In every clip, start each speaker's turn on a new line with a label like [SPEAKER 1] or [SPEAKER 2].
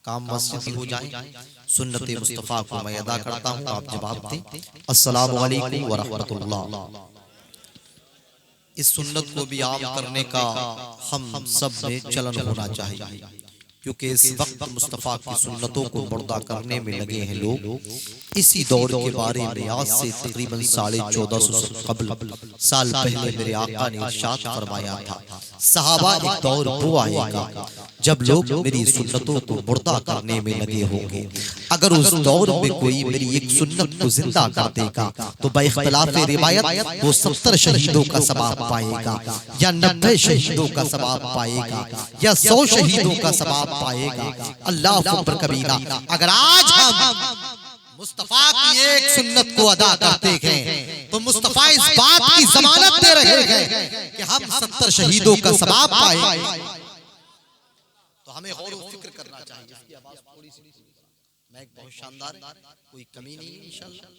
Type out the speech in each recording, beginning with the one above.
[SPEAKER 1] काम मस्जिद हो जाए, सुन्नत मुस्तफ़ा को मैं अदा करता हूँ, आप जवाब दें। अस्सलामु अलैकुम व रहमतुल्लाह। इस सुन्नत को भी आम करने का हम सब में चलन होना चाहिए, क्योंकि इस वक्त मुस्तफ़ा की सुन्नतों को मुर्दा करने में लगे हैं लोग। इसी दौर के बारे में आज से तकरीबन 1450 साल पहले मेरे आका ने इरशाद फरमाया था, सहाबा एक दौर वो आएगा जब लोग मेरी सुन्नतों को मुर्दा करने में लगे होंगे। अगर उस दौर में कोई मेरी एक सुन्नत को जिंदा कर देगा तो बाइख्तिलाफ रिवायत वो 70 शहीदों का सवाब पाएगा, या 90 शहीदों का सवाब पाएगा, या 100 शहीदों का सवाब पाएगा। अल्लाह अकबर कबीरा। अगर आज हम मुस्तफा की एक सुन्नत को अदा करते हैं तो मुस्तफा इस बात की जमानत दे रहे हैं कि हम 70 शहीदों का सवाब पाएंगे। तो हमें गौर व फिक्र करना चाहिए। इसकी आवाज थोड़ी सी, मैं बहुत शानदार है, कोई कमी नहीं है इंशाअल्लाह।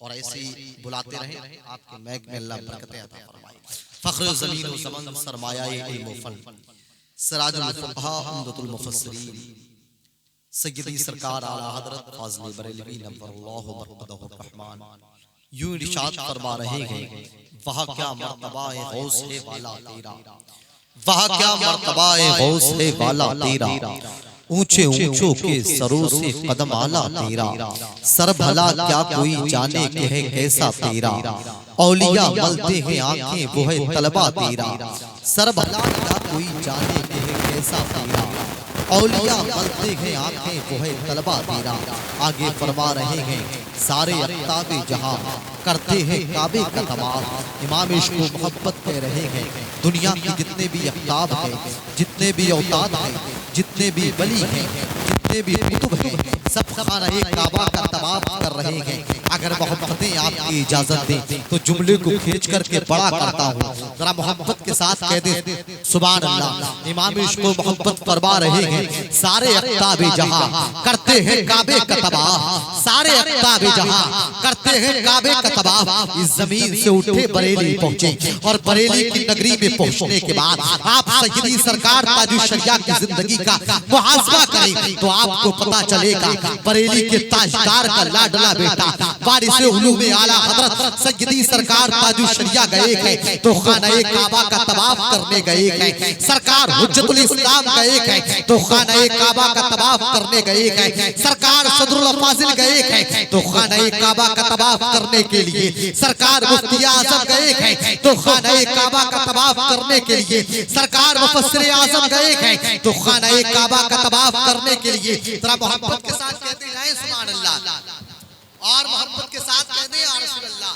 [SPEAKER 1] और ऐसे ही बुलाते रहें, आपके मैक में अल्लाह बरकतें अता फरमाए। फख्र ज़मीन व ज़मान सरमाया इल्म व फन, सिराजुल फुक़हा उम्दतुल मुफस्सिरीन, सय्यदी सरकार आला हज़रत फ़ाज़िल बरेलवी नव्वरल्लाहु मरक़दहुर रहमान यूं इरशाद फरमा रहे हैं, वहाँ क्या मर्तबा है गौस है वाला तेरा, वहाँ क्या मर्तबा है गौस है वाला तेरा, ऊंचे ऊंचों के सरों से कदम आला तेरा, सर भला क्या कोई जाने के है कैसा तेरा, औलिया मलते हैं आंखें वो है तलबा तेरा, सर भला क्या कोई जाने के है कैसा तेरा, औलिया मलते हैं आंखें वो है तलबा तेरा। आगे फरमा रहे हैं, सारे अफ्ताबे जहां करते हैं काबे का तवाफ। इमाम इश्क व मोहब्बत कह रहे हैं, दुनिया के जितने भी अफ्ताब हैं, जितने भी औताद हैं, जितने भी वली हैं, जितने भी कुतुब हैं, सब खाना काबा का तवाफ कर रहे हैं। अगर मोहब्बतें आपकी इजाजत दें तो जुमले को खींच करके बड़ा करता हूँ, जरा मोहब्बत के साथ कह दे सुभान अल्लाह। इमाम इश्क व मोहब्बत फरमा रहे हैं, सारे अफ्ताबे जहां करते हैं काबे का तवाफ, सारे अफ्ताबे जहां करते हैं काबे का तवाफ। इस जमीन से उठे बरेली पहुंचे और बरेली की नगरी में पहुंचने के बाद आप सय्यदी सरकार ताजुल शरिया की जिंदगी का मुहासबा करें तो आपको पता चलेगा बरेली के ताजदार का लाडला बेटा वारिस उलूम आला हजरत सय्यदी सरकार ताजुल शरिया गए हैं तो खाना काबा का तवाफ करने गए हैं। सरकार हुज्जतुल इस्लाम गए हैं तो खाना काबा का तवाफ करने गए हैं। सरकार सदरुल फाजिल गए हैं तो खाना काबा का तवाफ करने के लिए। सरकार मुफ्ती आजम गए हैं तो खाना काबा का तवाफ करने के लिए। सरकार मुफस्सिर आजम गए हैं तो खाना काबा का तवाफ करने के लिए। जरा मोहब्बत के साथ कहते जाएं सुभान अल्लाह और मोहब्बत के साथ कहते या रसूल अल्लाह।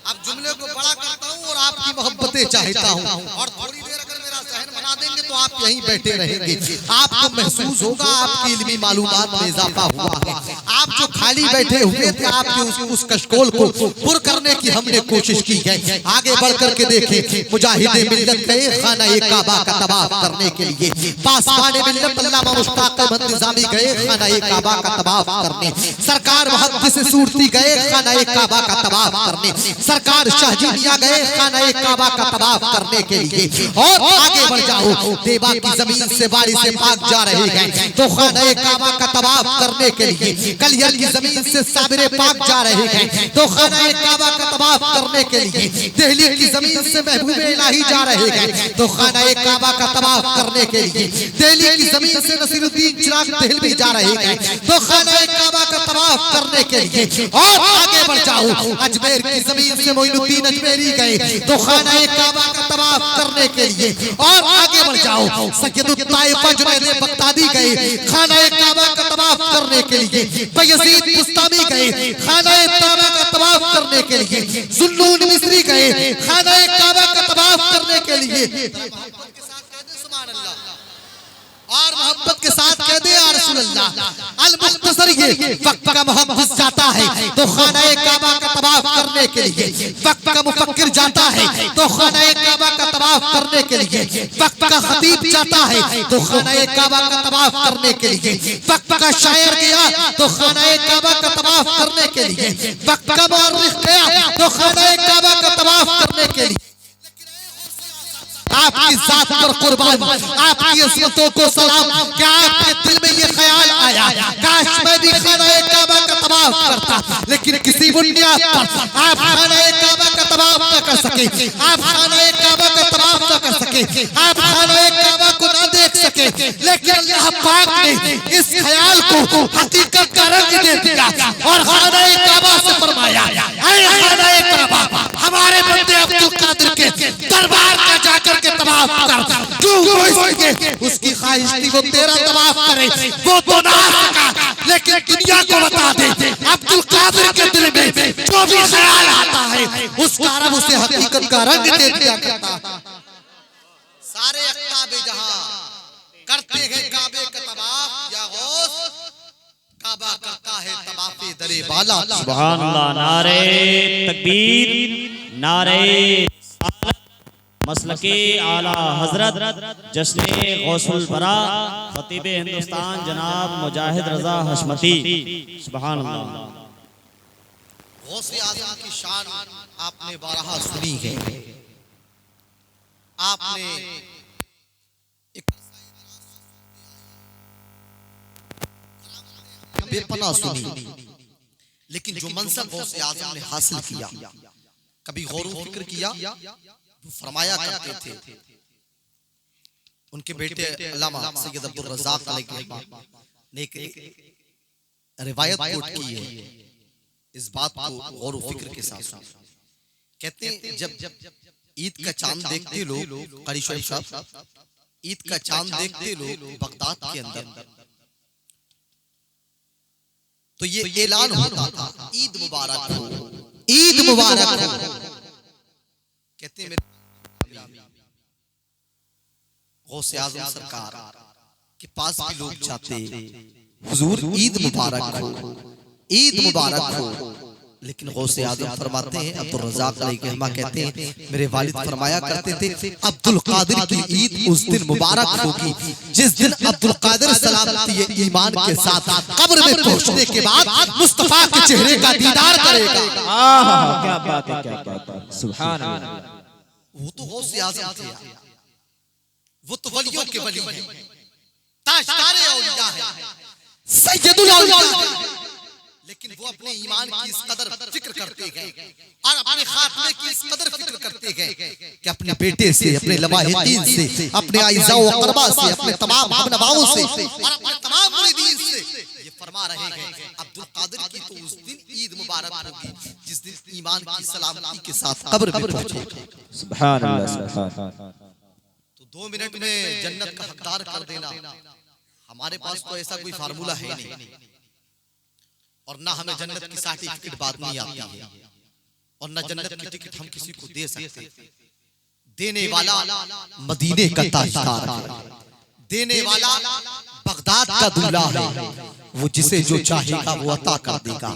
[SPEAKER 1] अब जुमले को बड़ा करता हूँ और आपकी मोहब्बतें चाहता हूँ, और थोड़ी देर अगर मेरा जहन बना देंगे तो आप यहीं बैठे रहेंगे। आपको महसूस होगा आपकी इल्मी मालूमात में इजाफा हुआ है। आप जो खाली बैठे हुए थे आपके उस कशकोल को पुर करने की हमने कोशिश की है। आगे बढ़ करके देखें, मुजाहिदे मिल्लत गए खाना काबा का तवाफ करने के लिए। पासवाने मिल्लत अल्लामा मुश्ताक अहमद निज़ामी गए खाना काबा का तवाफ करने। सरकार मुहद्दिस सूरती गए खाना काबा का तवाफ करने। सरकार शाहजीनिया गए खाना काबा का तवाफ करने के लिए। और आगे बढ़ जाओ, देवा की जमीन से बारिश से पाक जा रहे हैं तो खाना काबा का तवाफ करने के लिए। कलियर की जमीन से साबिरे पाक जा रहे हैं तो खाना काबा का तवाफ करने के लिए। दिल्ली की जमीन से महबूबे इलाही जा रहे हैं तो खाना काबा का तवाफ करने के लिए। दिल्ली की जमीन से नसीरुद्दीन चिराग देहलवी जा रहे हैं तो खाना काबा का तवाफ करने के लिए। और आगे बढ़ जाओ, अजमेर की जमीन से मोइनुद्दीन अजमेरी गए तो खाना काबा का तवाफ करने के लिए। और आगे बढ़ जाओ, सय्यदुत ताइफा जुनैद बगदादी गए खाना काबा का तवाफ करने के लिए। बयजीद बुस्तामी गए खाना काबा का तवाफ करने के लिए। जुन्नून मिस्री गए खाना काबा का तवाफ करने के लिए। और मोहब्बत के साथ कह दे या रसूल अल्लाह। अल मुख्तसर ये वक्त का मुहद्दिस जाता है तो खाना काबा का तवाफ करने के लिए। वक्त का मुफक्किर जाता है तो खाना काबा का तवाफ करने के लिए। वक्त का खतीब जाता है तो खाना काबा का तवाफ करने के लिए। वक्त का शायर गया तो खाना काबा का तवाफ करने के लिए। वक्त का मुअर्रिख गया तो खाना काबा का तवाफ करने के लिए। आपकी जात पर कुर्बान, आपकी इज्जतों को सलाम। क्या आपके दिल में ये ख्याल आया काश मैं भी खाना काबा का तवाफ करता, लेकिन किसी बुनियाद पर आप खाना काबा का तवाफ न कर सके, आप खाना काबा का तवाफ न कर सके, आप खाना काबा को न देख सके, लेकिन अल्लाह पाक ने इस ख्याल को हकीकत का रंग दे दिया और खाना काबा से फरमाया, ऐ खाना काबा हमारे बंदे अब्दुल कादिर के दरबार का जाकर के तवाफ कर, जो उसकी ख्वाहिश थी वो तेरा तवाफ करे, वो तो ना सका, लेकिन दुनिया को बता दे अब्दुल कादिर के दिल में जो भी ख्याल आता है उसका रब उसे हकीकत का रंग दे दिया करता। सारे अक्ताबे जहां करते हैं काबे का तवाफ, या गौस काबा करता है तवाफे दरे वाला।
[SPEAKER 2] सुभान अल्लाह। नारे तकबीर, नारे मसलके आला हजरत जश्ने गौसुल बरा खतीब हिंदुस्तान जनाब मुजाहिद रजा हशमती। सुभान अल्लाह।
[SPEAKER 1] गौसे आज़म की शान आपने बारहा सुनी है, आपने बेपनाह सुनी, लेकिन जो मनसब गौसे आज़म ने हासिल किया कभी गौर फिक्र किया? वो फरमाया करते थे, उनके बेटे अल्लामा सैयद अब्दुल रज़्ज़ाक़ अलैहि ने एक रिवायत कोट की है इस बात को गौर फिक्र के साथ। कहते हैं जब ईद का चांद देखते लोग, कारी शोएब साहब, ईद का चांद देखते लोग बगदाद के अंदर, तो ये ऐलान होता था ईद मुबारक हो, ईद मुबारक हो। कहते हैं गौसे आज़म सरकार के पास भी लोग जाते, हुजूर ईद मुबारक हो, ईद मुबारक हो, लेकिन गौसे आज़म फरमाते हैं, अब्दुल रज़्ज़ाक़ अलैहिर्रहमा कहते हैं मेरे वालिद फरमाया करते थे अब्दुल कादिर की ईद उस दिन मुबारक होगी जिस दिन अब्दुल कादिर सलामती ईमान के साथ कब्र में पहुंचने के बाद मुस्तफा के चेहरे का दीदार करेगा।
[SPEAKER 2] क्या बात है, क्या बात है, सुभान अल्लाह।
[SPEAKER 1] वो तो गौसे आज़म थे, वो तो वलियों के वली हैं, ताजदारे औलिया हैं, सैयदुल औलिया, लेकिन वो अपने ईमान की इस कदर फिक्र करते हैं और अपने खात्मे की इस कदर फिक्र करते हैं कि अपने बेटे से, अपने लवाहिदीन से, अपने आइज़ा व अक़रबा से, अपने तमाम हमनवाओं से और अपने तमाम मुरीदीन से ये फरमा रहे हैं अब्दुल कादिर की तो उस दिन ईद मुबारक होगी जिस दिन ईमान की सलामती के साथ कब्र में पहुंचेगा।
[SPEAKER 2] सुभान अल्लाह।
[SPEAKER 1] तो 2 मिनट में जन्नत का हकदार कर देना, हमारे पास तो ऐसा कोई फार्मूला है नहीं, और ना हमें जन्नत की सर्टिफिकेट बाद में आती है, और ना जन्नत की टिकट हम किसी को दे सकते। देने वाला मदीने का ताजदार है, देने वाला बगदाद का दूल्हा है, वो जिसे जो चाहेगा वो अता कर देगा।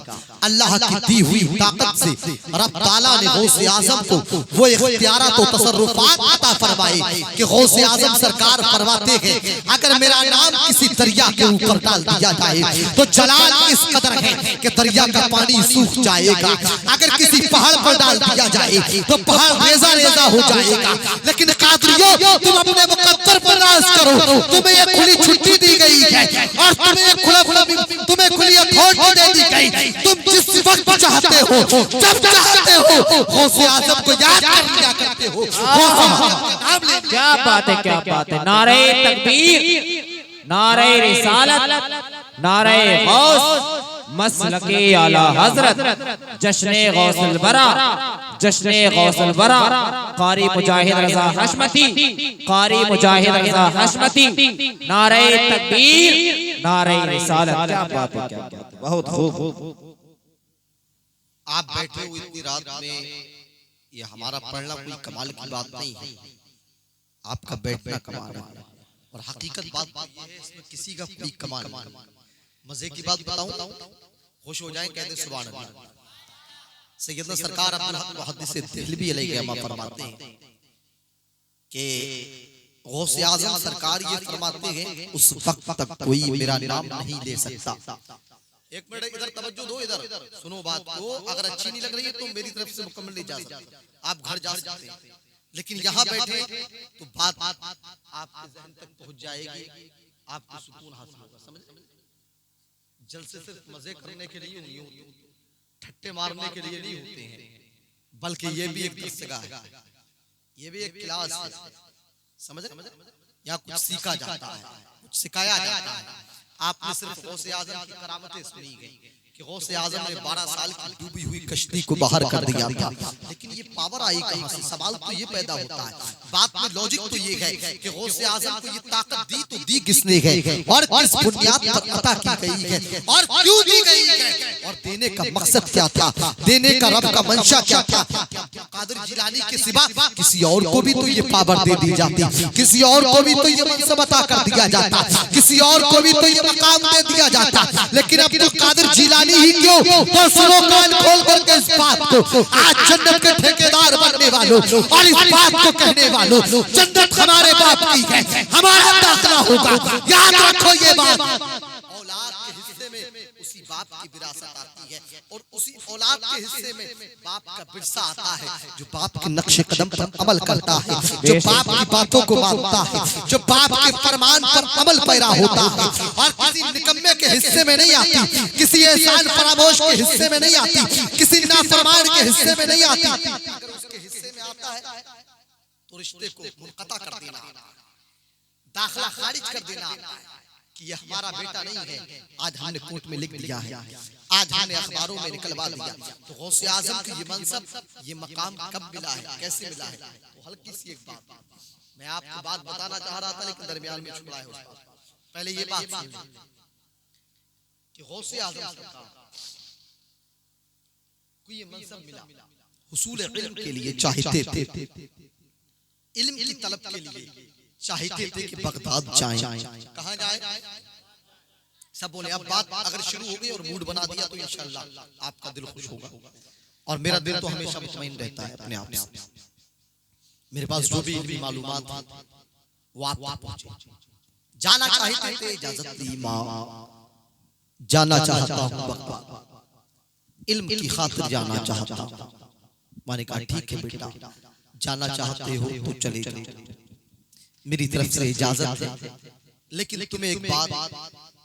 [SPEAKER 1] अल्लाह की दी हुई ताकत से रब ताला ने गौसे आज़म को वो इख्तियारात और तसर्रुफात अता फरमाए कि गौसे आज़म सरकार फरमाते हैं अगर मेरा नाम किसी दरिया के ऊपर डाल दिया जाए तो जलाल इस कदर है कि दरिया का पानी सूख जाएगा, अगर किसी पहाड़ पर डाल दिया जाए तो पहाड़ रेजा रेजा हो जाएगा। लेकिन कादरियों तुम अपने मुकद्दर पर नाज़ करो, तुम्हें ये खुली छुट्टी दी गई है और तुम्हें खुली अथॉरिटी दे दी गई, तुम जिस वक्त चाहते हो जब चाहते हो गौसे आज़म को याद कर लिया करते हो।
[SPEAKER 2] क्या बात है, क्या बात है। नारे तकबीर, नारे रिसालत, नारे गौस, मसलके आला हजरत जश्ने गौसुल बरा, जश्ने गौसुल बरा, कारी मुजाहिद रजा हशमती, कारी मुजाहिद रजा हशमती। नारे तकबीर, नारे रिसालत। क्या बात है, क्या बात है, बहुत खूब।
[SPEAKER 1] आप बैठे हो इतनी रात में, ये हमारा पढ़ना कोई कमाल की बात नहीं है, आपका बैठना कमाल है, और हकीकत बात ये है इसमें किसी का कोई कमाल नहीं। मजे की बात बताऊं, खुश हो जाएं, कहते सुभान अल्लाह। सैयदना सरकार अब्दुल हक मुहद्दिस देहलवी अलैहिर्रहमा फरमाते हैं कि गौसे आज़म सरकार ये फरमाते हैं उस वक्त तक कोई मेरा नाम नहीं ले सकता। एक मिनट इधर तवज्जो दो, इधर सुनो बात को, अगर अच्छी नहीं लग रही है तो मेरी तरफ से मुकम्मल नहीं जा सकते, आप घर जा सकते हैं, लेकिन यहाँ बैठे तो बात आपके ज़हन तक पहुंच जाएगी, आपको सुकून हासिल होगा। समझ जलसे सिर्फ मजे करने के लिए नहीं होते, ठट्टे मारने के लिए नहीं होते हैं, बल्कि ये भी एक दरसगाह है, ये भी एक क्लास है। समझ यहाँ कुछ सीखा जाता है, कुछ सिखाया जाता है। आपने सिर्फ गौसे आजम की करामतें सुनी गई कि गौसे आजम ने 12 साल की डूबी हुई कश्ती को बाहर कर दिया था, लेकिन ये पावर आई कहां से? सवाल तो ये पैदा होता है, बात में लॉजिक तो ये है कि गौसे आजम को ये ताकत दी तो दी किसने है और किस बुनियाद पर अता की गई है और क्यों दी गई है और देने का मकसद क्या था, देने का रब का मंशा क्या था? कादिर जिलानी के सिवा किसी और को भी तो ये पावर दे दी जाती, किसी और को भी तो ये मनसब अता कर दिया जाता, किसी और को भी तो ये मकाम दे दिया जाता, लेकिन अब्दुल कादिर जिलानी ही क्यों? तो सुनो कान खोल करके इस बात को, आज जन्नत के ठेकेदार बनने वालों और इस बात को कहने वालों, जन्नत हमारे बाप की है, हमारा दाखिला होगा, याद रखो ये बात। औलाद के हिस्से में उसी बाप की विरासत आती है और उसी औलाद के हिस्से में बाप का विरसा आता है जो बाप के नक्शे कदम पर अमल करता है, जो बाप की बातों को मानता है, जो बाप के फरमान पर अमल पैरा होता है और किसी निकम्मे के हिस्से में नहीं आती, किसी एहसान फरामोश के हिस्से में नहीं आती, किसी नाफरमान के हिस्से में नहीं आती। अगर उसके हिस्से में आता है तो रिश्ते को मुनक़ता कर देना, दाखिला खारिज कर देना कि ये हमारा बेटा नहीं है। आज हमने कोर्ट में लिख दिया है, आज हमने अखबारों में निकलवा दिया। तो गौसे आजम की ये मनसब, ये मकाम कब मिला है, कैसे मिला है? तो हल्की सी एक बात मैं आपको बात बताना चाह रहा था, लेकिन दरमियान में छुपा है। पहले ये बात कि गौसे आजम सरकार को ये मनसब मिला हुसूल इल्म के लिए चाहते थे, इल्म की तलब के लिए चाहते थे कि बगदाद जाएं। कहां जाएं? सब बोले। अब बात अगर शुरू हो गई और मूड बना दिया तो इंशाअल्लाह आपका दिल खुश होगा और मेरा दिल तो हमेशा मुतमईन रहता है अपने आप से। मेरे पास जो भी इल्मी मालूमात वो आप तक पहुंचे। जाना चाहते थे, इजाजत दी मां, जाना चाहता हूं बगदाद, इल्म की खातिर जाना चाहता हूं। मैंने कहा ठीक है बेटा, जाना चाहते हो तो चले जाओ, मेरी तरफ से इजाजत है, लेकिन तुम्हें एक बात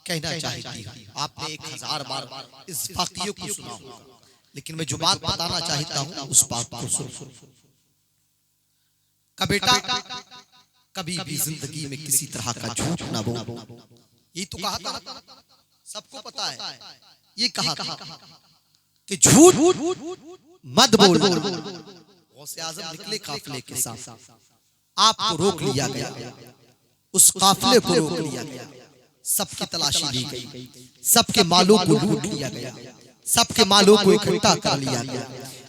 [SPEAKER 1] कहना चाहती हूँ। आपने 1000 बार इस वाक़िये को सुना होगा, लेकिन मैं जो बात बताना चाहता हूँ उस बात को सुनो। का बेटा कभी भी जिंदगी में किसी तरह का झूठ ना बोलो। ये तो कहा था, सबको पता है, ये कहा था कि झूठ मत बोलो। गौसे आज़म निकले काफिले के साथ, आपको रोक लिया गया, उस काफिले को रोक लिया गया, सबकी तलाशी ली गई, सबके मालों को लूट लिया गया, सबके मालों को इकट्ठा कर लिया गया।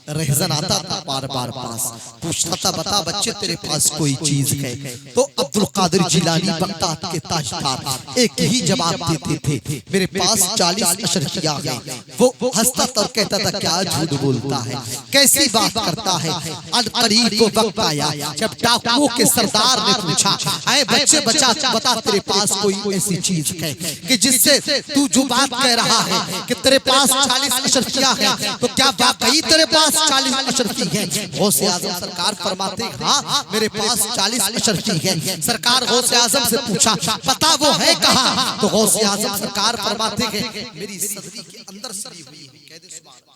[SPEAKER 1] रहज़न आता था बार बार पास, पूछता था बता बच्चे तेरे पास कोई चीज है? तो अब्दुल कादिर जिलानी बगदाद के ताजदार एक ही जवाब देते थे, मेरे पास 40 अशरफिया है। वो हंसता था और कहता था क्या झूठ बोलता है, कैसी बात करता है। अनकरीब वो वक्त आया जब डाकुओं के सरदार ने पूछा, अरे बच्चे बचा बता तेरे पास कोई ऐसी चीज है कि जिससे तू जो बात कह रहा है कि तेरे पास 40 अशरफिया है, तो क्या वाकई तेरे पास 40 अशरफी है? गौसे आज़म सरकार फरमाते हाँ मेरे पास 40 अशरफी है। सरकार गौसे आज़म से पूछा पता वो है कहाँ? तो गौसे आज़म सरकार फरमाते हैं मेरी सदरी के अंदर सरी हुई है। कह दे सुभान अल्लाह।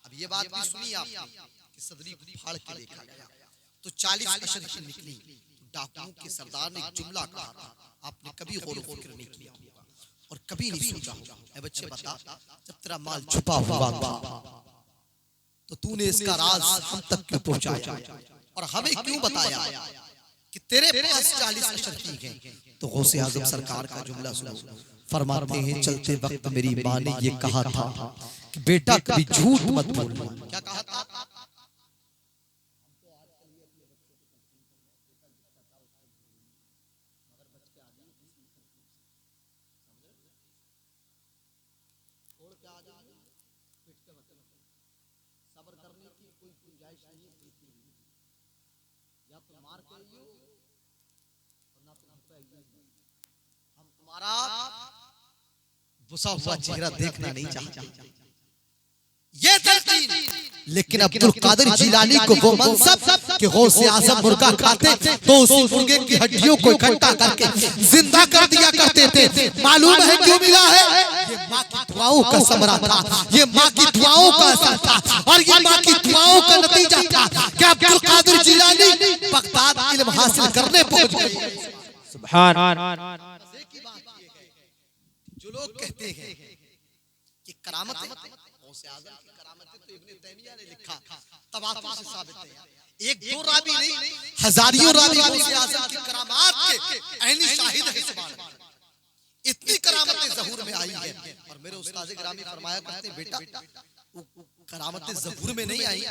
[SPEAKER 1] अब ये बात भी सुनी आपने कि सदरी को फाड़ के देखा गया तो 40 अशरफी निकली। डाकुओं के सरदार ने एक जुमला कहा था, आपने कभी गौर व फिक्र नहीं किया और कभी नहीं सोचा होगा। बच्चे बता, जब तेरा माल छुपा हुआ था तो तूने इसका राज हम तक क्यों पहुंचाया और हमें क्यों बताया कि तेरे पास 40 अशरफी हैं? तो गौसे आज़म सरकार का जुमला सुनो, फरमाते हैं चलते वक्त मेरी माँ ने ये कहा था कि बेटा कभी झूठ मत बोलना। क्या कहा था? सब्र करने की कोई गुंजाइश नहीं है, या तो मार के आइयो और ना तुम पे हम तुम्हारा बुसा हुआ चेहरा देखना नहीं चाहते। ये तलकीन, लेकिन अब्दुल कादिर जिलानी को वो मनसब कि गौसे आज़म मुर्गा खाते तो उस मुर्गे की हड्डियों को इकट्ठा करके जिंदा कर दिया करते थे। मालूम है क्यों मिला है? दुआओं का समरा था, ये माँ की दुआओं का असर था, और ये माँ की दुआओं का नतीजा था कि अब्दुल कादिर जिलानी बगदाद इल्म हासिल करने पहुंच गए।
[SPEAKER 2] सुभान।
[SPEAKER 1] जो लोग कहते हैं कि करामतें, गौसे आज़म की करामतें तो इब्ने तैमिया ने लिखा, तवातुर से साबित है। एक दो रावी नहीं, हजारियों रावी गौसे आज़म की करामात के ऐनी शाहिद है। सुभान अल्लाह, इतनी करामतें ज़हूर में आई है। और मेरे उस्ताद गिरामी फरमाया करते हैं, बेटा करामतें ज़हूर में नहीं आई,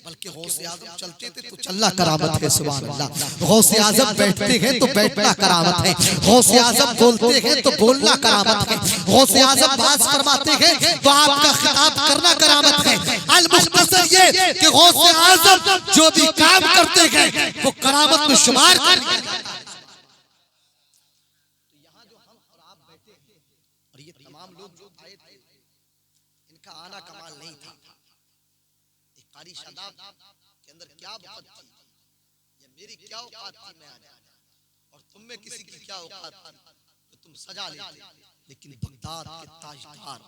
[SPEAKER 1] बल्कि गौसे आज़म चलते थे तो चलना करामत है। सुभान अल्लाह, गौसे आज़म बैठते हैं तो बैठना करामत है, गौसे आज़म बोलते हैं तो बोलना करामत है, गौसे आज़म बात फरमाते हैं तो आपका खिताब करना करामत है। अल मुख्तसर ये कि गौसे आज़म जो भी काम करते हैं वो करामत में शुमार कर लिया जाता है। तो यहाँ जो हम और आप बैठे हैं और ये तमाम लोग जो आए थे, इनका आना कमाल नहीं था। कारी शादाब के अंदर क्या औकात थी, या मेरी क्या औकात थी मैं आ जाऊं, और तुम में किसी की क्या औकात थी तो तुम सजा लेते। लेकिन बगदाद के ताजदार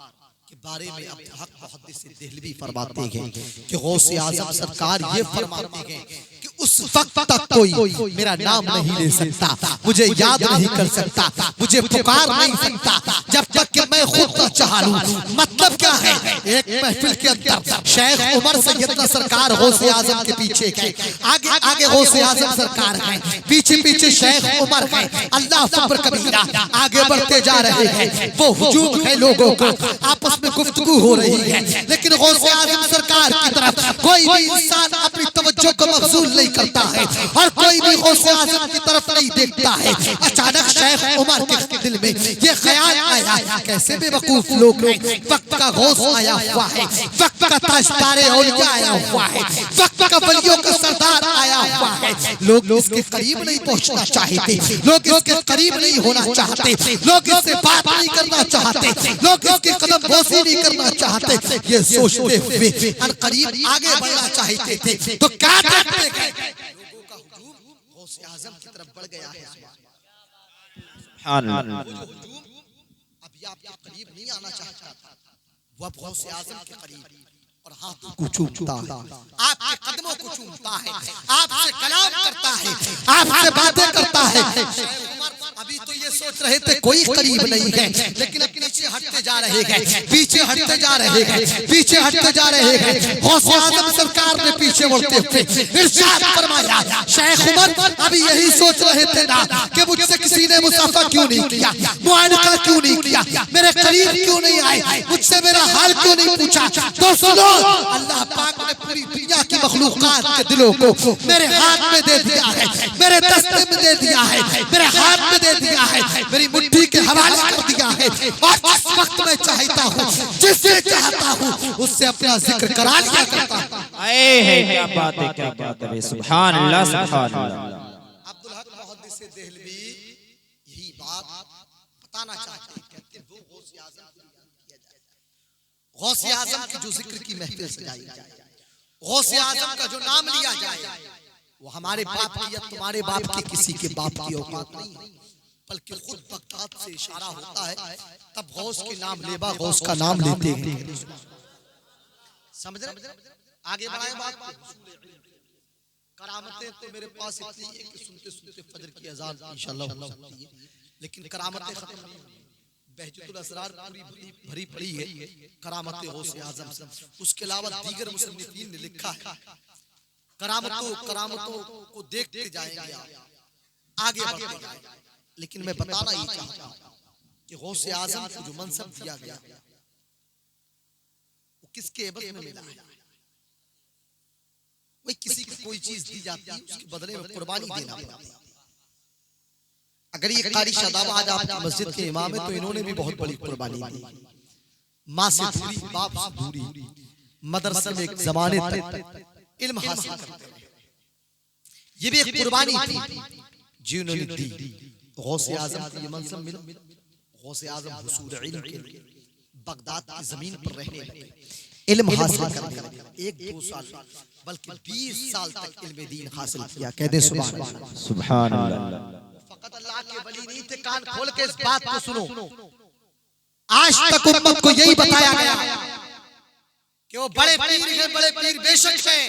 [SPEAKER 1] के बारे में अब हक मुहद्दिस देहलवी फरमाते हैं कि गौसे आज़म सरकार ये फरमाते हैं कि उस वक्त तक कोई मेरा नाम नहीं ले सकता, मुझे याद नहीं कर सकता, मुझे पुकार नहीं सकता जब तक कि मैं खुद न चाह लूं। मतलब क्या है, एक महफिल के अंदर शेख उमर सैयदना सरकार गौसे आज़म के पीछे गए, आगे आगे गौसे आज़म सरकार गए, पीछे पीछे शेख उमर गए, अल्लाह अकबर कबीरा, आगे बढ़ते जा रहे हैं। वो हुजूम है लोगों का, आपस में गुफ्तगू हो रही है, लेकिन गौसे आज़म सरकार की तरफ कोई भी इंसान अपनी तवज्जो को मबसूल नहीं करता है और कोई भी गौसे आज़म की तरफ नहीं देखता है। अचानक शेख उमर के दिल में ये ख्याल आया, कैसे बेवकूफ लोग हैं, वक्त का गौस आया हुआ है, वक्त का ताजदारे औलिया आया हुआ है, वक्त का वलियों का सरदार आया हुआ है, लोग इसके करीब नहीं पहुंचना चाहते, लोग इसके करीब नहीं होना चाहते, लोग इससे बात नहीं करना चाहते, लोग इसके कदम बोसी नहीं करना चाहते। ये सोचते हुए करीब आगे बढ़ना चाहते थे तो क्या देखते गए, लोगों का हुजूम गौसे आज़म की तरफ बढ़ गया है।
[SPEAKER 2] सुभान अल्लाह,
[SPEAKER 1] अभी आपके करीब नहीं आना चाहता था, वो अब गौसे आज़म के करीब और हाथों को चूमता है, आपके कदमों को चूमता है, आपसे कलाम करता है, आपसे बातें करता है। अभी तो ये सोच रहे थे कोई करीब नहीं है, लेकिन अब पीछे हटते जा रहे हैं, पीछे हटते जा रहे हैं, पीछे हटते जा रहे हैं। गौसे आज़म सरकार ने पीछे मुड़ते हुए इरशाद फरमाया, शेख उमर अभी यही सोच रहे थे ना कि मुझसे किसी ने मुसाफा क्यों नहीं किया, मुआनका क्यों नहीं किया, मेरे करीब क्यों नहीं आए, मुझसे मेरा हाल क्यों नहीं पूछा। तो सुनो, अल्लाह पाक ने पूरी दुनिया की मखलूकात के दिलों को मेरे हाथ में दे दिया है, मेरे दस्ते में दे दिया है, मेरे हाथ में दे दिया है, मेरी मुट्ठी के हवाले कर दिया है, और जिस वक्त मैं चाहता हूँ, जिससे चाहता हूँ, उससे अपना जिक्र करा लिया करता हूँ।
[SPEAKER 2] आए है, क्या बात है, क्या बात है, सुभान अल्लाह, सुभान अल्लाह।
[SPEAKER 1] अब्दुल हक मुहद्दिस देहलवी यही बात बताना चाहते हैं, कहते हैं वो गौसे आज़म को याद किया जाए, गौसे आज़म की जो जिक्र की महफिल सजाई जाए, गौसे आज़म का जो नाम लिया जाए, वो हमारे बाप की या तुम्हारे बाप की किसी के बाप की औकात नहीं, बल्कि खुद बगदाद से इशारा होता है, तब गौस के नाम लेबा गौस का नाम लेते हैं। समझ रहे? आगे बढ़ाए बात। करामतें तो मेरे पास इतनी है कि सुनते सुनते फजर की अज़ान इंशाअल्लाह हो सकती है, लेकिन करामतें खत्म नहीं। बहजतुल असरार पूरी भरी पड़ी है करामतें गौसे आज़म से। उसके अलावा दीगर मुसन्निफीन ने लिखा है, करामतों को देखते जाएंगे आप, आगे बढ़ते जाएंगे। लेकिन मैं बताना ये चाहता हूं कि गौसे आज़म को जो मनसब दिया गया वो किसके एवज में मिला है। वही किसी को कोई चीज दी जाती है, उसके बदले में कुर्बानी देना पड़ता है। अगर ये कारी शादाब आज आपकी मस्जिद के इमाम है तो इन्होंने भी बहुत बड़ी कुर्बानी दी। माँ से दूरी, बाप से दूरी, मदरसे में एक जमाने तक इल्म हासिल करते रहे, ये भी एक कुर्बानी थी जिन्होंने दी। गौसे आज़म को ये मनसब मिला, गौसे आज़म हुसूल इल्म के लिए बगदाद की जमीन पर रहने लगे, इल्म हासिल करने लगे। 1-2 साल बल्कि 20 साल तक इल्म दीन हासिल किया। कहते सुभान अल्लाह,
[SPEAKER 2] सुभान अल्लाह।
[SPEAKER 1] फकत अल्लाह के वली नहीं थे, कान खोल के इस बात को सुनो। आज तक उम्मत को यही बताया गया कि वो बड़े पीर हैं, बड़े पीर बेशक हैं,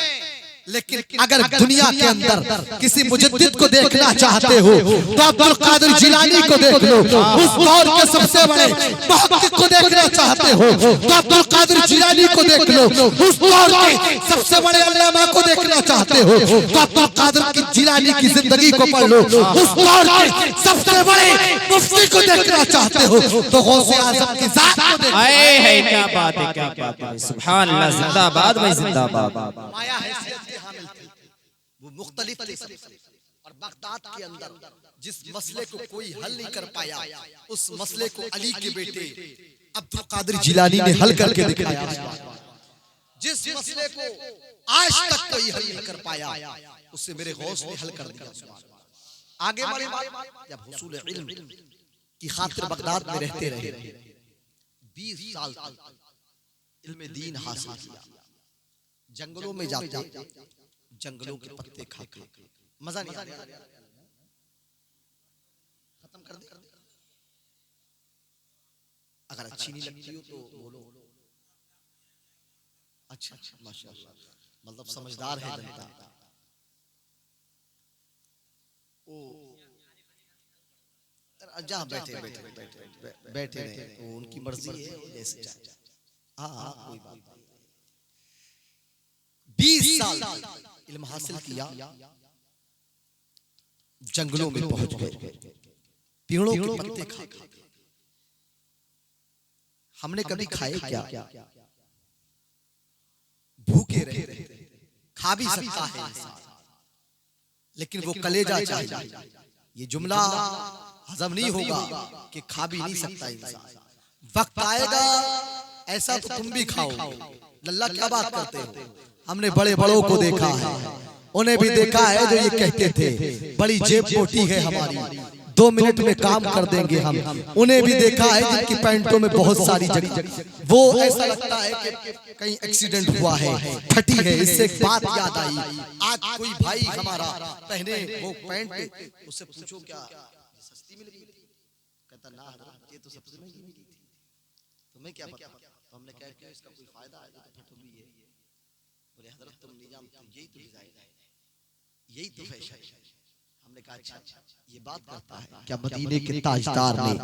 [SPEAKER 1] लेकिन अगर दुनिया के अंदर किसी मुजद्दिद को देखना चाहते हो तो अब्दुल कादिर जिलानी को देख लो। उस दौर के सबसे बड़े मुहक्किक को देखना चाहते हो तो अब्दुल कादिर जिलानी को देख लो। उस दौर के सबसे बड़े अल्लामा को देखना चाहते हो तो अब्दुल कादिर की जिलानी की जिंदगी को पढ़ लो। उस दौर के सबसे बड़े मुफ्ती को देखना चाहते हो तो गौसे आज़म की जात को देखो।
[SPEAKER 2] है क्या बात है, क्या बात है, सुभान अल्लाह, जिंदाबाद भाई जिंदाबाद।
[SPEAKER 1] माया हैसियत के हामिल थे, वो मुख्तलिफ थे और बगदाद के अंदर जिस मसले को कोई हल नहीं कर पाया उस मसले को अली के बेटे अब्दुल कादिर जिलानी ने हल करके दिखाया। जिस मसले को आज तक कोई हल नहीं कर पाया उससे मेरे गौस ने हल कर दिया। आगे वाली बात, जब हुसूल इल्म की खातिर बगदाद में रहते रहे, 20 साल तक इल्म दीन हासिल किया, जंगलों में जाते, जंगलों के पत्ते खाते, मजा नहीं आता, खत्म कर दे। अगर अच्छी नहीं लगती हो तो बोलो। अच्छा, माशाअल्लाह, मतलब समझदार है जनता। ओ जहाँ बैठे बैठे बैठे बैठे रहे, तो उनकी मर्जी है, जैसे चाहे। हाँ, कोई बात नहीं। 20 साल इल्म हासिल किया, जंगलों में पहुंच गए, पेड़ों के पत्ते खा खा। हमने कभी खाए क्या? भूखे रहे, खा भी सकता है इंसान, लेकिन वो कलेजा चाहिए। ये जुमला हजम नहीं होगा कि खा भी नहीं सकता इंसान। वक्त आएगा ऐसा तो तुम भी खाओ। लल्ला क्या बात करते हो? हमने बड़े बड़ों को देखा है, उन्हें भी देखा है जो ये कहते थे बड़ी जेब मोटी है हमारी, 2 मिनट में काम कर देंगे हम। उन्हें भी देखा है जिनकी पैंटों में बहुत सारी जगह, वो ऐसा लगता है कि कहीं एक्सीडेंट हुआ है, फटी है। इससे एक बात याद आई, आज कोई भाई हमारा पहने वो पैंट, उससे पूछो क्या सस्ती मिल गई? कहता ना ये तो सबसे महंगी मिली थी, तुम्हें क्या पता? तो हमने कहा कि इसका कोई फायदा है, तो फटुली है। बोले हजरत तुम नहीं जानते, यही तो डिजाइन है, यही तो फैशन है। हमने कहा अच्छा, ये बात करता है क्या? मदीने के ताजदार ने,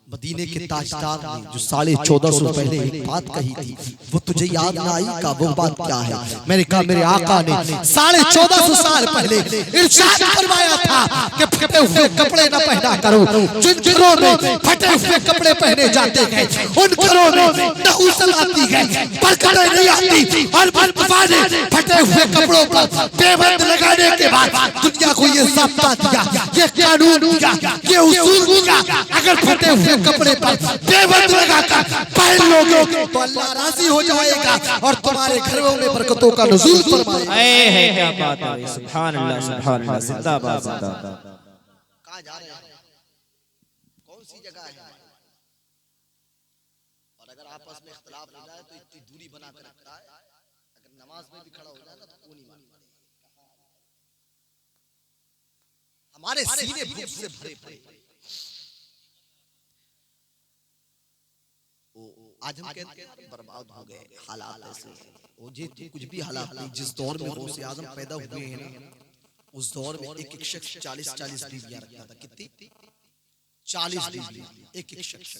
[SPEAKER 1] मदीने के ताजदार ने जो 1450 पहले एक बात कही थी, वो तुझे याद ना आई का? वो बात क्या है? मैंने कहा मेरे आका ने 1450 साल पहले इरशाद फरमाया था कि फटे हुए कपड़े न पहना करो। जिन घरों में फटे हुए कपड़े पहने जाते हैं उन घरों में नहुसत आती है, बरकतें नहीं आती। और मुस्तफा ने फटे हुए कपड़ों पर पेबंद लगाने के बाद दुनिया को ये ज़ाब्ता दिया, ये कानून दिया, ये उसूल दिया, अगर फटे हुए कपड़े पर पेबंद लगाकर पहन लोगे तो अल्लाह राजी हो जाएगा और तुम्हारे घरों में बरकतों का नुज़ूल फरमाएगा।
[SPEAKER 2] है क्या बात है, सुभान अल्लाह, सुभान अल्लाह, जिंदाबाद जिंदाबाद।
[SPEAKER 1] कहाँ जा रहे हैं? कौन सी जगह है? और अगर आपस में इख्तिलाफ हो जाए तो इतनी दूरी बना कर रखता है, अगर नमाज में भी खड़ा हो जाएगा तो कौन नहीं मानेगा। हमारे सीने भूख से भरे पड़े। आज हम कहते हैं बर्बाद हो गए, हालात ऐसे। वो जी कुछ भी हालात नहीं, जिस दौर में गौसे आजम पैदा हुए हैं ना, उस दौर में एक एक शख्स 40-40 बीवियां रखता था। कितनी? 40 बीवियां, एक एक शख्स।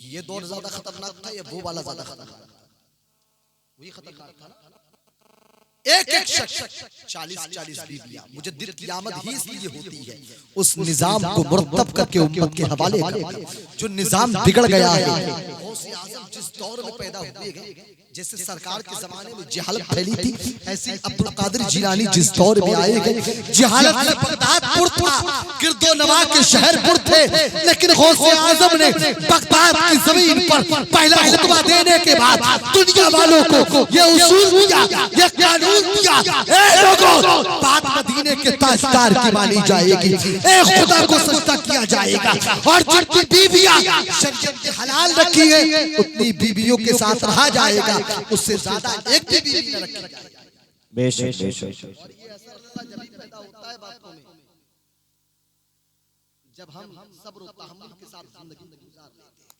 [SPEAKER 1] ये दौर ज्यादा खतरनाक था या वो वाला ज्यादा खतरनाक था? वही खतरनाक था ना। एक एक शख्स 40-40 बीवियां। मुजद्दिद की आमद ही इसलिए होती है उस निजाम को मुरतब करके उम्मत के हवाले करके, जो निजाम बिगड़ गया है। गौसे आज़म जिस दौर में पैदा हुए गए, जैसे सरकार के जमाने में जहालत फैली थी, ऐसे अब्दुल कादिर जिलानी जिस दौर में आए गए, जहालत में बगदादपुर था, गिरदो नवा के शहरपुर थे, लेकिन गौसे आज़म ने बगदाद की जमीन पर पहला खुतबा देने के बाद दुनिया वालों को ये उसूल दिया, ये कानून दिया, ए लोगों, बात मदीने के ताजदार की मानी जाएगी, ए खुदा को सजदा किया जाएगा, और जितनी बीवियां शरीयत के हलाल रखी है उतनी बीवियों के साथ रहा जाएगा, उससे ज्यादा एक भी बीवी न रखी जाएगी।
[SPEAKER 2] बेशक बेशक।
[SPEAKER 1] और ये असर अल्लाह जब पैदा होता है बातों में, जब हम सब्र और तहम्मुल के साथ जिंदगी गुजार लेते हैं।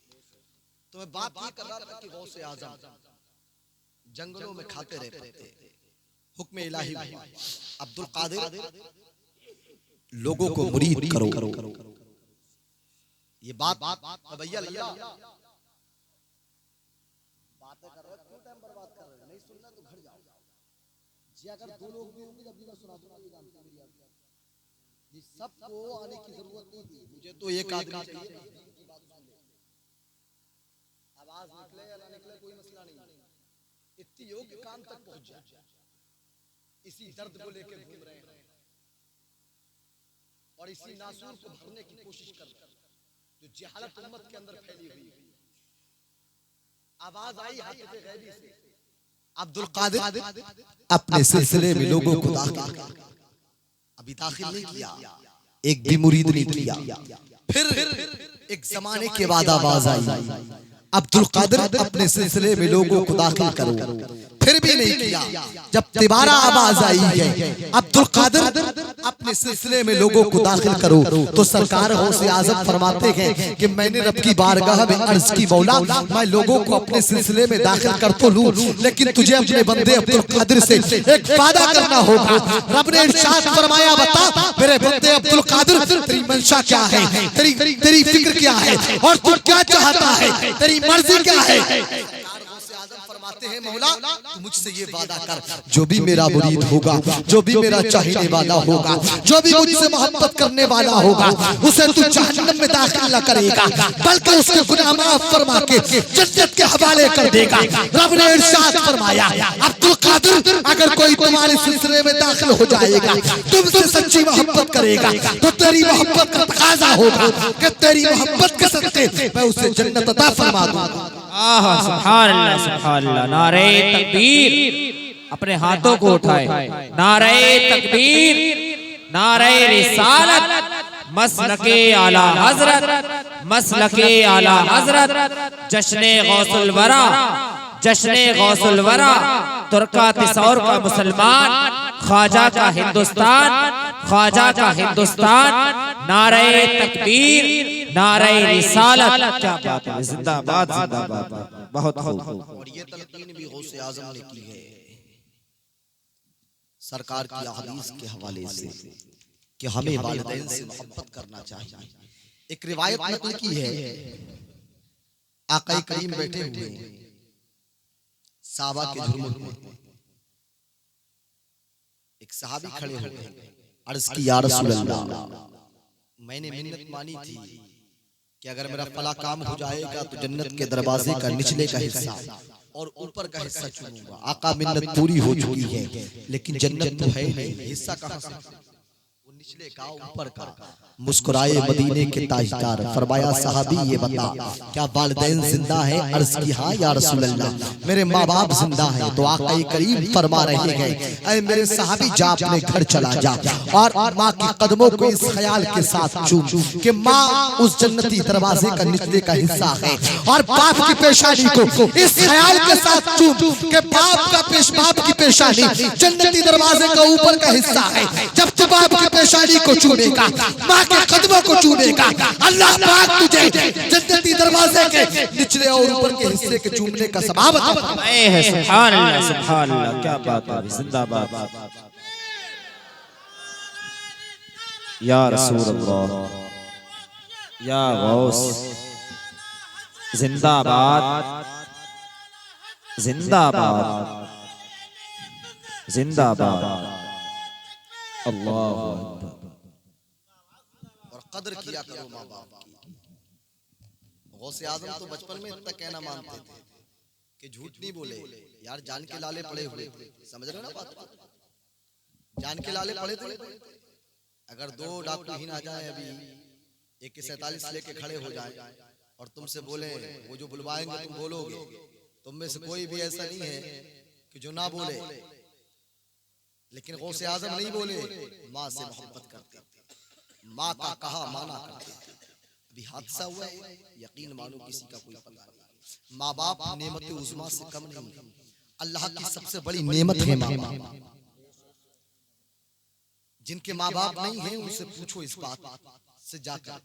[SPEAKER 1] तो मैं बात ये कर रहा था कि गौसे आजम जंगलों में खाते रहे पत्ते, हुक्म इलाही हुआ, अब्दुल कादिर लोगों को मुरीद करो। ये बात भैया लल्ला बातें कर रहे, क्यों टाइम बर्बाद कर रहे? नहीं सुनना तो घर जाओ जी। अगर दो लोग भी होंगे जब भी मैं सुना दूंगा, ये जानते मेरी बात, ये सबको आने की जरूरत नहीं थी, मुझे तो एक आदमी चाहिए की बात सुन ले, आवाज निकले या ना निकले कोई मसला नहीं, इतनी योग्य कान तक पहुंच जाए, इसी दर्द को लेकर घूम रहे हैं और इसी नासूर को भरने की कोशिश कर रहे हैं जो जहालत उम्मत के अंदर फैली हुई है। आवाज आई हातिफ गैबी से, अब्दुल कादिर अपने सिलसिले में लोगों को दाखिल, अभी दाखिल नहीं किया, एक भी मुरीद नहीं किया। फिर एक जमाने के बाद आवाज आई, अब्दुल कादिर अपने सिलसिले में लोगों को दाखिल करो, फिर भी नहीं किया। जब दोबारा आवाज आई है, अब्दुल कादिर अपने सिलसिले में लोगों को दाखिल करो, तो सरकार गौसे आजम फरमाते हैं कि मैंने रब की बारगाह में अर्ज की, मौला मैं लोगों को अपने सिलसिले में दाखिल कर तो लूं, लेकिन तुझे अपने बंदे अब्दुल कादिर से एक वादा करना होगा। रब ने इरशाद फरमाया, बता मेरे बंदे अब्दुल कादिर तेरी मंशा क्या है, तेरी फिक्र क्या है और तू क्या चाहता है, तेरी मर्जी क्या है। फरमाते हैं, मौला तू मुझसे ये वादा कर, जो भी मेरा मुरीद होगा, जो भी मेरा चाहने वाला होगा, जो भी मुझसे मोहब्बत करने वाला होगा, उसे तू जहन्नम में दाखिल न करेगा, बल्कि उसके गुनाह माफ फरमा के जन्नत के हवाले कर देगा। रब ने इरशाद फरमाया, अब्दुल कादिर अगर कोई तुम्हारे सिलसिले में दाखिल हो जाएगा, तुमसे सच्ची मोहब्बत करेगा, तो तेरी मोहब्बत का तकाजा होगा कि तेरी मोहब्बत के सदके मैं उसे जन्नत अता फरमा दूंगा।
[SPEAKER 2] सुभान अल्लाह, सुभान अल्लाह। नारे तकबीर, अपने हाथों को उठाए, नारे तकबीर, नारे रिसालत, मसलके आला हजरत, मसलके आला हजरत, जश्ने गौसुल वरा, जश्ने गौसुल वरा, तुर्का तिसौर का मुसलमान, ख्वाजा का हिंदुस्तान, ख्वाजा का हिंदुस्तान, नारे तकबीर, नारे रिसालत, क्या बात है, जिंदाबाद जिंदाबाद, बहुत खूब।
[SPEAKER 1] और ये तलकीन भी गौसे आजम ने की है सरकार की अहदीस के हवाले से कि हमें वालिदैन से मोहब्बत करना चाहिए। एक रिवायत नकल की है, आका करीम बैठे हुए साहबा के झुरमुट में, एक सहाबी खड़े हो गए, अर्ज की या रसूल अल्लाह, मैंने मिन्नत मानी थी कि अगर मेरा फला काम हो जाएगा तो जन्नत के दरवाजे का निचले का हिस्सा और ऊपर का हिस्सा चुनूंगा। आका मिन्नत पूरी हो चुकी है, लेकिन जन्नत तो है नहीं, हिस्सा कहां से, वो निचले का ऊपर का। मुस्कुराए मदीने के ताजदार, फरमाया सहाबी ये बता क्या वालिदैन जिंदा है? अर्ज की हाँ या रसूल अल्लाह, मेरे माँ बाप जिंदा है। तो आका करीम फरमा रहे हैं, ऐ मेरे सहाबी जा अपने घर चला जा और माँ के कदमों को इस ख्याल के साथ चूम कि माँ उस जन्नती दरवाजे का निचले का हिस्सा है, और बाप की पेशानी को इस ख्याल के साथ चूम कि बाप की पेशानी जन्नती दरवाजे का ऊपर का हिस्सा है। जब तू बाप की पेशानी को चूमेगा, माँ के कदमों को चूमेगा, अल्लाह पाक तुझे जन्नती दरवाजे के निचले और ऊपर के हिस्से के चूमने का सबाब है।
[SPEAKER 2] सुभान अल्लाह, सुभान अल्लाह, क्या बात है, जिंदाबाद या रसूल अल्लाह, या गौस, जिंदाबाद जिंदाबाद जिंदाबाद, अल्लाह
[SPEAKER 1] और कदर किया करो माँ बाप की। गौसे आजम तो बचपन में इतना कहना मानते थे कि झूठ नहीं बोले यार, जान के लाले पड़े हुए थे, समझ रहे हो ना बात, जान के लाले पड़े थे। अगर दो डाकू ही ना जाए अभी AK-47 लेके खड़े हो जाए और तुमसे बोले, वो जो बुलवाएंगे तुम बोलोगे, तुम में से कोई भी ऐसा नहीं है कि जो ना बोले, लेकिन गौसे आजम नहीं बोले, माँ से मोहब्बत करते थे, माँ का कहा माना करते थे। अभी हादसा हुआ है, यकीन मानो किसी का कोई पता नहीं। माँ बाप नेमत उज़्मा से कम नहीं, अल्लाह की सबसे बड़ी नेमत है माँ बाप। जिनके माँ बाप नहीं है उनसे पूछो इस बात से जाकर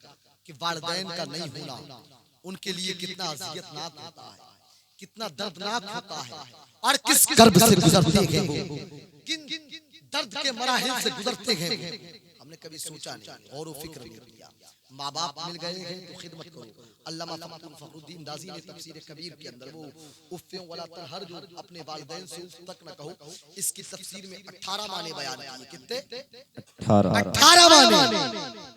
[SPEAKER 1] कि वालिदैन का नहीं होना उनके लिए कितना अज़ियतनाक होता है, कितना दर्दनाक होता है, और किस कर्ब से गुजरते हैं वो, किन दर्द के मराहिल से गुजरते हैं, हमने कभी सोचा नहीं, गौर व फिक्र नहीं किया। माँ बाप मिल गए हैं तो खिदमत करो। अल्लामा फखरुद्दीन राज़ी ने तफसीर कबीर के अंदर वो उफ़्फ़ वला तनहर जो अपने वालिदैन से उफ़ तक न कहो, इसकी तफसीर में 18 माने बयान किए। कितने? 18 माने।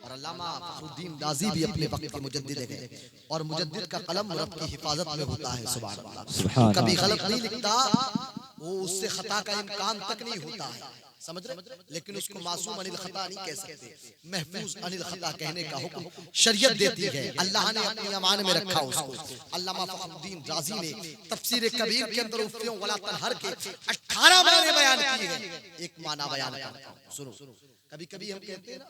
[SPEAKER 1] और अल्लामा फखरुद्दीन राज़ी भी अपने वक्त के मुजद्दिद हैं, और मुजद्दिद का कलम रब की हिफाजत में होता है। सुभान अल्लाह, कभी गलत नहीं लिखता, वो उससे खता का इम्कान तक नहीं होता है, समझ रहे? लेकिन उसको मासूम अनिल खता नहीं कह सकते, महफूज अनिल खता कहने का हुक्म शरीयत देती है, अल्लाह ने अपनी अमान में रखा उसको। अल्लामा फखरुद्दीन राज़ी ने तफसीर कबीर के अंदर उफ़्फ़ वला तनहर के 18 माने बयान किए हैं। एक माना बयान करता हूं, सुनो। कभी कभी हम कहते हैं ना,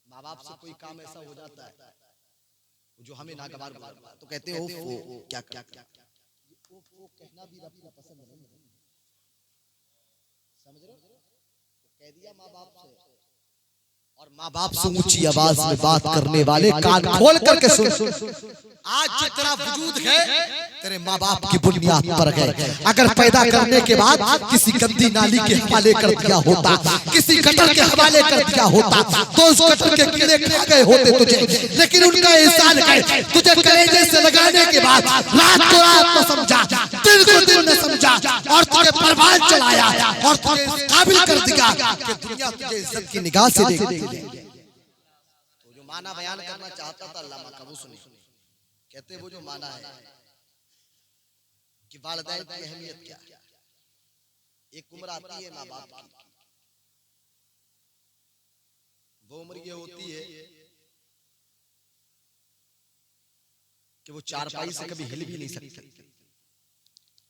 [SPEAKER 1] माँ बाप से कोई काम ऐसा हो जाता है जो हमें नागवार गुजरता है, तो कहते हैं ओफ क्या क्या क्या, वो कहना भी रब को पसंद नहीं है, समझ रहे हो? कह दिया माँ बाप से, और माँ बाप से ऊंची आवाज में बात करने वाले कान खोल करके सुन। आज जितना वजूद है तेरे माँ बाप की बुनियाद पर है। अगर पैदा करने के बाद किसी गंदी नाली के हवाले कर दिया होता, किसी गटर के हवाले कर दिया होता, तो उस गटर के कीड़े खा गए होते तुझे, लेकिन उनका एहसान है, तुझे कलेजे से लगाने के बाद रात को रात न समझा, दिन को दिन न समझा, और तुझे परवान चलाया, और तुझे इस काबिल कर दिया कि दुनिया तुझे इज्जत की निगाह से देखती है। तो जो माना बयान करना चाहता था अल्लामा का, वो सुनिए। कहते वो जो माना है कि वालिदैन की अहमियत क्या है। एक उम्र आती है माँ बाप की, वो उम्र ये होती है कि वो चारपाई से कभी हिल भी नहीं सकते,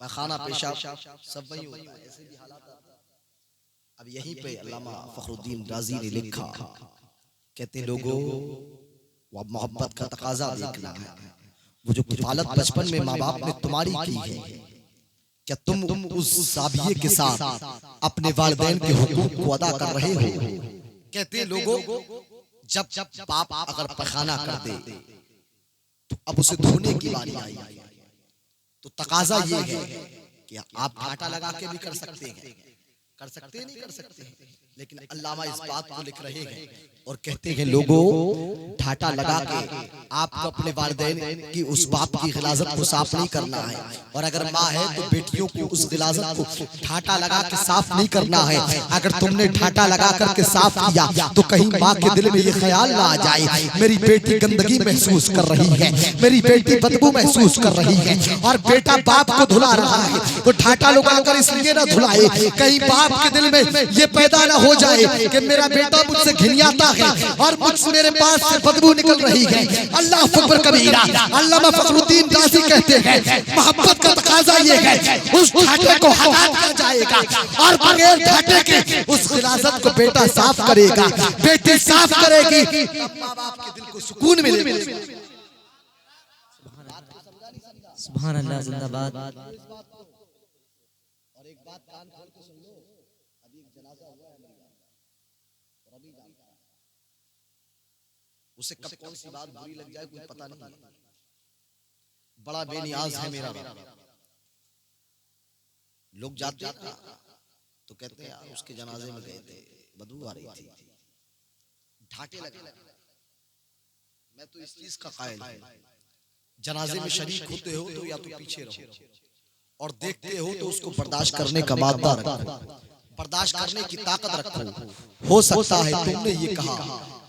[SPEAKER 1] खाना पेशाब सब वही होता है, ऐसे भी हालात आते हैं। अब यहीं पे अल्लामा फखरुद्दीन राज़ी ने लिखा, कहते लोगों वो मोहब्बत का तकाजा देखना है, वो जो किफालत बचपन में माँ बाप ने तुम्हारी की है, क्या तुम उस साबिये के साथ अपने वालिदैन के हुकूक को अदा कर रहे हो? कहते लोगों जब बाप अगर पैखाना कर दे तो अब उसे धोने की बारी आई, तो तकाजा ये है कि आप आटा लगा के भी कर सकते हैं, कर सकते नहीं कर सकते, लेकिन अल्लामा इस बात को लिख रहे हैं और कहते हैं लोगों ढाटा लगा के आपको अपने वालिदैन की उस बाप की गिलाज़त को साफ नहीं करना है, और अगर माँ है तो बेटियों को उस गिलाज़त को ढाटा लगा के साफ नहीं करना है। अगर तुमने ढाटा लगा करके साफ किया तो कहीं माँ के दिल में ये ख्याल ना आ जाए मेरी बेटी गंदगी महसूस कर रही है, मेरी बेटी बदबू महसूस कर रही है, और बेटा बाप को धुला रहा है, तो ढाटा लगाकर इसलिए ना धुलाए कहीं बाप के दिल में ये पैदा ना हो जाए कि मेरा बेटा मुझसे घिनियाता है और मुझसे मेरे पास से बदबू निकल रही है। अल्लाह अकबर कबीरा। अल्लामा फखरुद्दीन राज़ी कहते हैं मोहब्बत का तकाजा ये है उस ढाटे को हटा दिया जाएगा, और बगैर ढाटे के उस गिलाज़त को बेटा साफ करेगा, बेटी साफ करेगी, तब माँ बाप के दिल को सुकून मिलेगा।
[SPEAKER 3] सुभान अल्लाह, जिंदाबाद।
[SPEAKER 1] और एक बात कान खोल के सुन लो, अभी एक जनाजा हुआ है मेरी गांव, और अभी जानता है उसे कब कौन सी बात बुरी लग जाए कोई पता नहीं है। बड़ा बेनियाज है मेरा रब। लोग जाते हैं तो कहते हैं यार उसके जनाजे में गए थे, बदबू आ रही थी, ढाटे लगे। मैं तो इस चीज का कायल हूं, जनाजे में शरीक होते हो तो या तो पीछे रहो और देखते हो तो उसको बर्दाश्त करने का मादा रखो, बर्दाश्त करने की ताकत रखो। हो सकता है तुमने ये कहा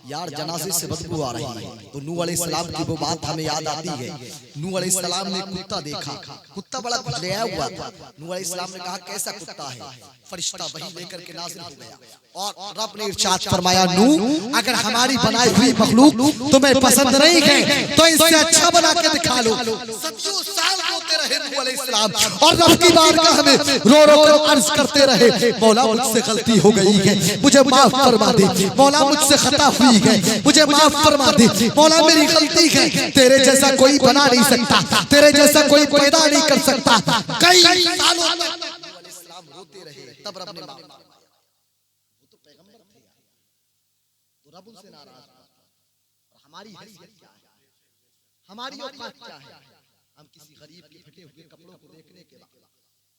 [SPEAKER 1] यार जनाजे से बदबू आ रही है, तो नूह अलैहिस्सलाम की वो बात हमें याद आती है। नूह अलैहिस्सलाम ने कुत्ता देखा, कुत्ता बड़ा गुजराया हुआ था। नूह अलैहिस्सलाम ने कहा कैसा कुत्ता है? फरिश्ता वही लेकर के नाज़िल हो गया और रब ने इरशाद फरमाया नूह अगर हमारी बनाई हुई मखलूक तुम्हें पसंद नहीं है तो इससे अच्छा बना के दिखा लो। सदियों साल रोते रहे नूह अलैहिस्सलाम और रब की बारगाह में रो रो कर अर्ज करते रहे मौला मुझसे गलती हो गई है, मुझे माफ फरमा दे, मौला मुझसे खता हुई है, मुझे माफ फरमा दे, मौला मेरी गलती है, तेरे जैसा कोई बना नहीं सकता, तेरे जैसा कोई पैदा नहीं कर सकता। कई सालों तक रोते रहे, तब रब ने माफ फरमाया। वो तो पैगंबर थे यार, तो रब उनसे नाराज था। और हमारी हैसियत क्या है? हमारी औकात क्या है? हम किसी गरीब के फटे हुए कपड़ों को देखने के बाद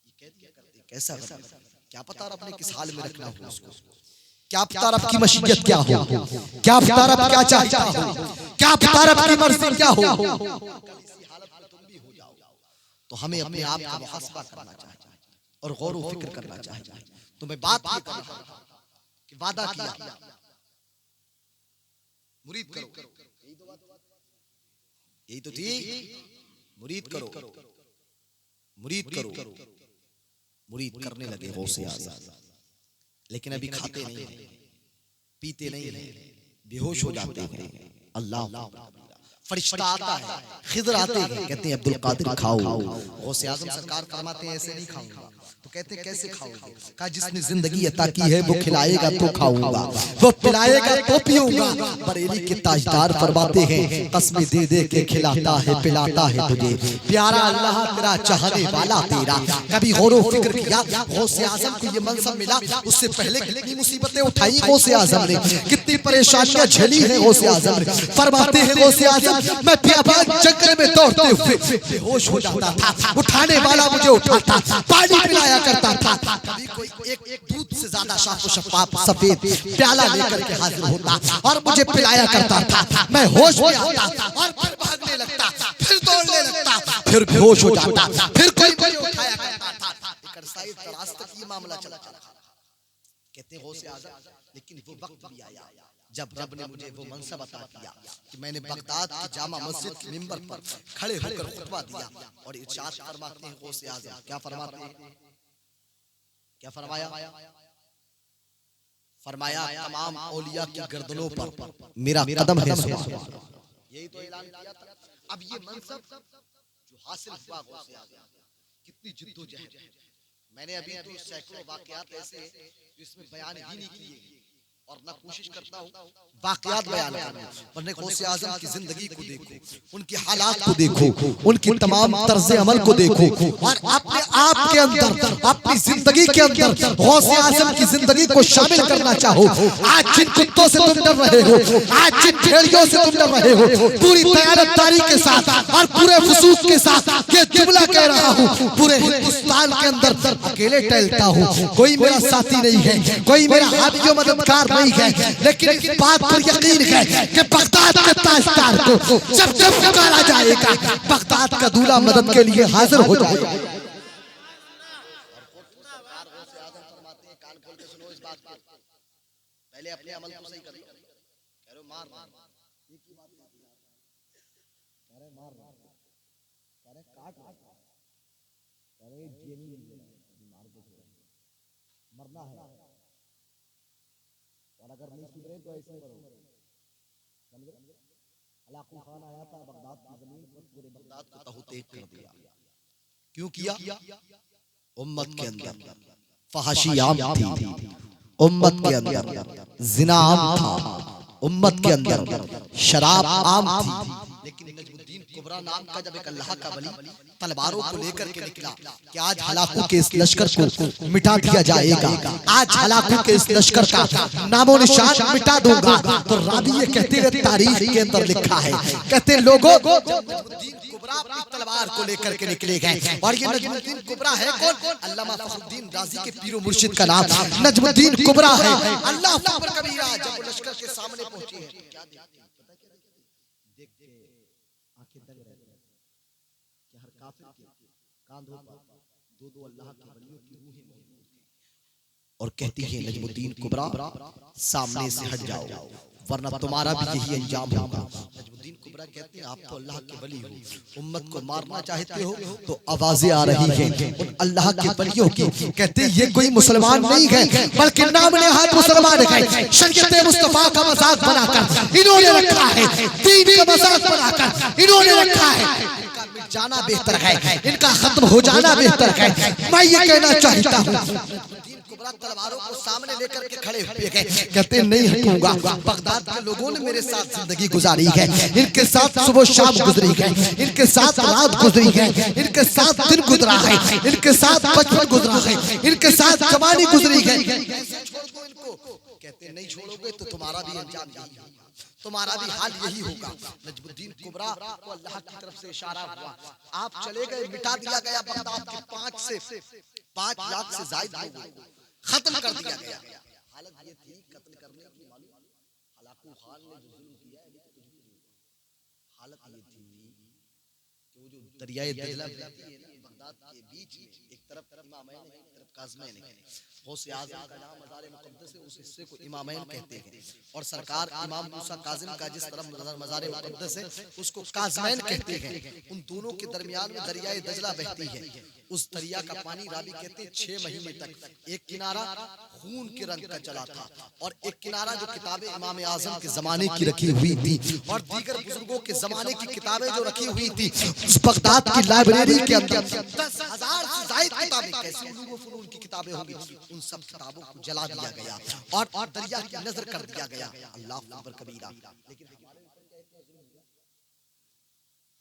[SPEAKER 1] ये कह दिया करते कैसा क्या पता अपने किस हाल में रखना हो उसको, क्या पता रब की मशीयत क्या हो, क्या पता रब क्या चाहता हो, क्या पता रब की मर्जी क्या हो। इसी हालत में तुम भी हो जाओ। तो हमें अपने आप का मुहासबा करना चाहिए और गौर व फिक्र करना चाहिए। तो मैं बात ये कर रहा हूं कि वादा किया मुरीद करो, यही तो थी, मुरीद करो, मुरीद करो, मुरीद करने लगे गौसे आज़म, लेकिन अभी खाते नहीं, पीते नहीं, बेहोश हो जाते हैं। अल्लाह फरिश्ता आता है, खिज़र आते हैं, कहते हैं अब्दुल कादिर खाओ। गौसे आज़म सरकार फरमाते हैं ऐसे नहीं खाऊंगा। तो कहते हैं कैसे खाओगे? कहा जिसने जिंदगी अता की है वो खिलाएगा तो खाऊंगा, वो पिलाएगा तो पीऊंगा। बरेली के ताजदार फरमाते हैं कसमें दे दे के खिलाता है पिलाता है तुझे प्यारा अल्लाह तेरा चाहने वाला तेरा। कभी गौर व फिक्र किया गौसे आज़म को ये मनसब मिला, उससे पहले कितनी मुसीबतें उठाई गौसे आज़म ने, कितनी परेशानियां झेली है गौसे आज़म ने। फरमाते हैं गौसे आज़म मैं बियाबान जंगल में दौड़ते हुए बेहोश हो जाता था, उठाने वाला मुझे उठाता, पानी पिलाया करता था। कभी कोई एक दूध से ज्यादा साफ शफाफ सफेद प्याला लेकर के हाजिर होता और मुझे पिलाया करता था। मैं होश में आता और फिर भागने लगता, फिर दौड़ने लगता, फिर बेहोश हो जाता, फिर कोई मुझे उठाया करता था। एक अरसाई दराज तक ये मामला चला। कहते हैं गौसे आज़म लेकिन वो वक्त भी आया जब रब ने मुझे वो मनसब अता किया कि मैंने बगदाद की जामा मस्जिद के मिंबर पर खड़े होकर खुतबा दिया और इरशाद फरमाते हैं गौसे आज़म, क्या फरमाते हैं, क्या फरमाया? फरमाया तमाम औलिया की गर्दनों पर मेरा कदम है। यही तो ऐलान किया था। अब ये मनसब जो हासिल हुआ गौसे आज़म, कितनी जिद्दोजहद। मैंने अभी तो सैकड़ों वाकयात ऐसे जिसमें बयान ही नहीं किए और ना कोशिश करता हूँ वाकयात बयान करने, वरना गौसे आज़म की जिंदगी को देखो, उनके हालात को देखो, उनकी तमाम तर्ज़े अमल को देखो और अपने आप के अंदर अपनी जिंदगी के अंदर गौसे आज़म की जिंदगी को शामिल करना चाहो। आज जिन कुत्तों से तुम डर रहे हो, आज जिन भेड़ियों से तुम डर रहे हो, पूरी दयानतदारी के साथ और पूरे फुसूक के साथ ये जुमला कह रहा हूँ, पूरे हिंदुस्तान के अंदर अकेले टहलता हूँ, कोई मेरा साथी नहीं है, कोई मेरा हाथी मददगार नहीं है, लेकिन इस बात पर यकीन है कि बगदाद के ताजदार को जब जब पुकारा जाएगा बगदाद का दूल्हा मदद के लिए हाजिर हो जाएगा। कान खोल के सुनो इस बात को, पहले अपने अमल को सही करो। कह रहे मार मार ये की बात है, कह रहे मार मार, कह रहे काट काट, कह रहे जेनी मार को मरना है और अगर नहीं सुधरे तो ऐसे करो। समझे? अलाकुल खान आया था बगदाद की जमीन पर, पूरे बगदाद को तहु-तेह कर दिया। क्यों किया? उम्मत के अंदर फहाशी आम थी, उम्मत के अंदर जिना आम था, उम्मत के अंदर शराब आम थी। लेकिन नजमुद्दीन कुबरा नाम का जब एक अल्लाह का वली तलवारों को लेकर के निकला कि आज हलाकू के इस लश्कर को मिटा दिया जाएगा, आज हलाकू के इस लश्कर का नामो निशान मिटा दूंगा, तो रावी ये कहते हैं तारीख के अंदर लिखा है, कहते लोगों नजमुद्दीन कुबरा अपनी तलवार को लेकर के निकले गए। और ये नजमुद्दीन कुबरा है कौन? अल्लामा फखरुद्दीन राजी के पीरो मुर्शिद का नाम नजमुद्दीन कुबरा है। अल्लाह अकबर कबीरा जब लश्कर के सामने पहुंचे हैं, क्या देख के आंखें दंग रह गई कि हर काफिर के कांधों पर दो दो अल्लाह के वलियों की रूहें मौजूद हैं और कहती है नजमुद्दीन कुबरा सामने से हट जाओ वरना तुम्हारा भी यही अंजाम होगा। नजमुद्दीन कुबरा कहते हैं आप तो अल्लाह के वली हो, उम्मत को मारना चाहते हो, तो आवाजें आ रही हैं उन अल्लाह के वलियों की। कहते हैं ये कोई मुसलमान नहीं है बल्कि नाम नेहाद मुसलमान है। शरीयत मुस्तफा का मजाक बनाकर इन्होंने रखा है, दीन का मजाक बनाकर इन्होंने रखा है। इनका मिट जाना बेहतर है, इनका खत्म हो जाना बेहतर है। मैं ये कहना चाहता हूँ तलवारों को सामने लेकर के खड़े हुए गए, कहते नहीं हटूंगा। बगदाद के लोगों ने मेरे साथ जिंदगी गुजारी है, इनके साथ सुबह शाम गुजरी है, इनके साथ रात गुजरी है, इनके साथ दिन गुजरा है, इनके साथ बचपन गुजरा है, इनके साथ जवानी गुजरी है। कैसे छोड़ दो इनको? कहते नहीं छोड़ोगे तो तुम्हारा भी अंजाम यही होगा, तुम्हारा भी हाल यही होगा। नजमुद्दीन कुबरा को अल्लाह की तरफ से इशारा हुआ, आप चले गए, मिटा दिया गया बगदाद के 5 लाख से ज्यादा लोगों को खत्म कर दिया गया। हालत ये थी कत्ल करने की, मालूम हलाकू खान ने जो जुल्म किया है, हालत ये थी कि वो जो दरियाए दजला बहती है ना बगदाद के बीच में, एक तरफ इमामैन है, एक तरफ काज़मैन है। गौसे आज़म का नाम मज़ार मुक़द्दस है, उस हिस्से को इमामैन कहते हैं, और सरकार इमाम मूसा काज़िम का जिस तरफ मज़ार मुक़द्दस है उसको काज़मैन कहते हैं। उन दोनों के दरमियान में दरियाए दजला बहती है। उस दरिया का पानी रावी कहते हैं 6 महीने तक एक किनारा खून के रंग का चला था, और एक किनारा जो किताबें इमाम आज़म के जमाने की रखी हुई थी और दीगर बुजुर्गों के जमाने की किताबें जो रखी हुई थी, उस बगदाद की लाइब्रेरी के अंदर 10,000 से ज्यादा किताबें, कैसी उलूम व फनून की किताबें होंगी, उन सब किताबों को जला दिया गया और दरिया की नजर कर दिया गया। अल्लाह अकबर कबीरा। लेकिन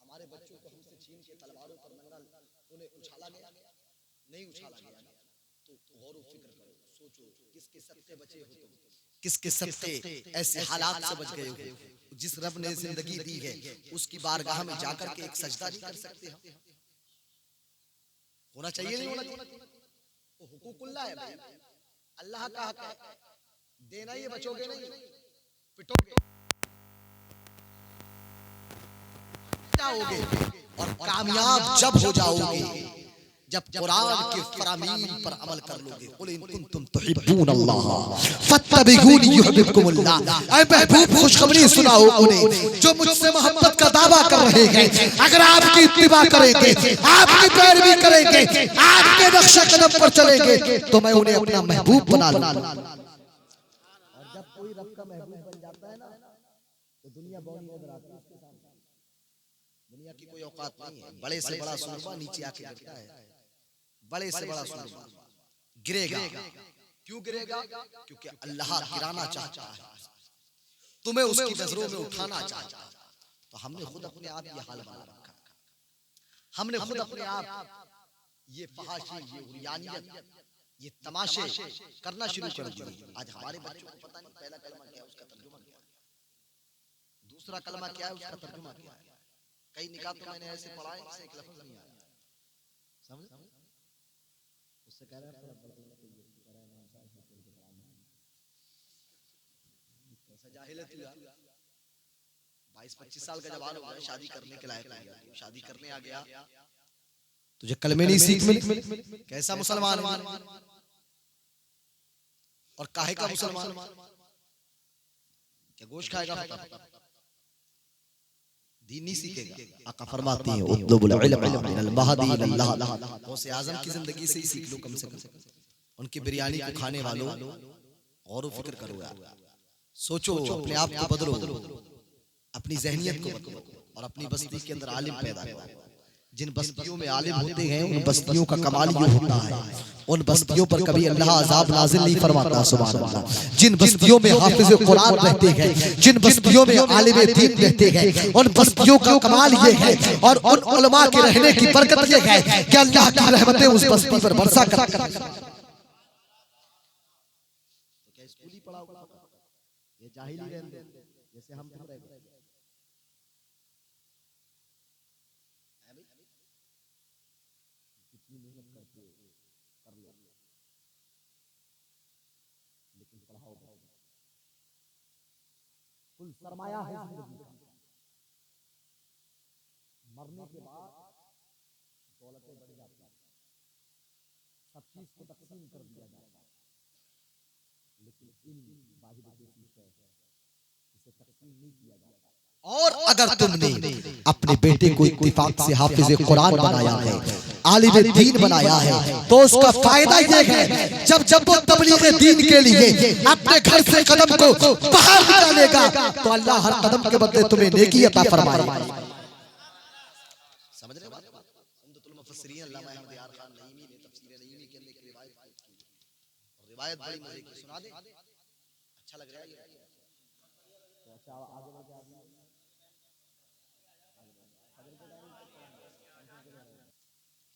[SPEAKER 1] हमारे बच्चों को हमसे छीन के तलवारों पर नंगा उन्हें उछाला गया, नहीं उछाला गया। तो गौर व फिक्र करो, सोचो किसके सत्ते बचे हो तुम, किसके सत्ते ऐसे हालात से बच गए हो। जिस रब ने जिंदगी दी है उसकी बारगाह में जाकर के एक सजदा नहीं कर सकते हम? होना चाहिए नहीं होना चाहिए? वो हुकूकुल्लाह है भाई, अल्लाह का हक है, देना ही, बचोगे नहीं, पिटोगे, जाओगे, और कामयाब जब हो जाओगे जब कुरान के फरामीन पर अमल कर लोगे। कुल इन कुंतुम तुहिब्बून अल्लाह फत्तबिगूनी युहिब्बुकुमुल्लाह। ऐ महबूब खुशखबरी सुनाओ उन्हें जो मुझसे मोहब्बत का दावा कर रहे हैं, अगर आपकी इत्तिबा करेंगे, आपकी पैरवी करेंगे, आपके नक्शे कदम पर चलेंगे, तो मैं उन्हें अपना महबूब बना लूंगा। और जब कोई रब का महबूब बन जाता है ना, तो दुनिया बौनी नजर आती है उसके सामने। दुनिया की कोई औकात नहीं है। बड़े से बड़ा सूरमा नीचे आके गिरता है, बड़े से बड़ा सूरमा गिरेगा। क्यों गिरेगा? क्योंकि अल्लाह गिराना चाहता है, तुम्हें उसकी नजरों में उठाना चाहता है। तो हमने खुद अपने आप ये हाल बना रखा, हमने खुद अपने आप ये फहाशी, ये उरियानियत, ये तमाशे करना शुरू कर दिए। आज हमारे बच्चों को पता नहीं पहला कलमा क्या है, उसका तर्जुमा क्या है, दूसरा कलमा क्या है, उसका तर्जुमा क्या है। कई निकाह तो मैंने ऐसे पढ़ा है जिससे एक लफ्ज नहीं आया, समझ? उससे कह रहा है कैसा जाहिल है तू यार, 22-25 साल का जवान हो गया, शादी करने के लायक हो गया, शादी करने आ गया, तुझे कलमे नहीं सीख मिली, कैसा मुसलमान और काहे का मुसलमान, क्या गोश्त खाएगा, दीन नहीं सीखेगा। आका फरमाती है उतलुबुल इल्म मिनल महदी इलल्लाह। गौसे आज़म की जिंदगी से ही सीख लो कम से कम। उनकी बिरयानी को खाने वालों गौर व फिक्र करो यार, सोचो, अपने आप को बदलो, अपनी ज़हनियत को बदलो, और अपनी बस्ती के अंदर आलिम पैदा करो। जिन बस्तियों में आलिम होते हैं उन बस्तियों का कमाल ये होता है, उन बस्तियों पर कभी अल्लाह अज़ाब नाज़िल नहीं फरमाता। सुभान अल्लाह। जिन बस्तियों में हाफिज़ कुरान रहते हैं, जिन बस्तियों में आलिम दीन रहते हैं, उन बस्तियों का कमाल ये है और उन उलमा के रहने की बरकत ये है कि अल्लाह की रहमतें उस बस्ती पर बरसा करती हैं। क्या स्कूल ही पढ़ाओगे, ये जाहिली रहने दो, जैसे हम रह गए। कुल सरमाया है जिंदगी का, मरने के बाद दौलतें बढ़ जाती हैं, सब चीज को तकसीम कर दिया जाता है, लेकिन इल्म वाहिद ऐसी है इसे तकसीम नहीं किया जाता। और अगर तुमने अपने बेटे को इत्तिफाक से हाफिज कुरान बनाया है, आलिम दीन बनाया है, तो उसका फायदा ये है जब जब वो तबलीग दीन के लिए अपने घर से कदम को बाहर निकालेगा तो अल्लाह हर कदम के बदले तुम्हें नेकी अता फरमाएगा। समझ रहे बात? उम्दतुल मुफस्सिरीन अल्लामा अहमद यार खान नईमी ने तफसीर नईमी के अंदर एक रिवायत की, रिवायत बड़ी मजे की, सुना दे, अच्छा लग रहा है ये, तो अच्छा आगे बढ़ जाए।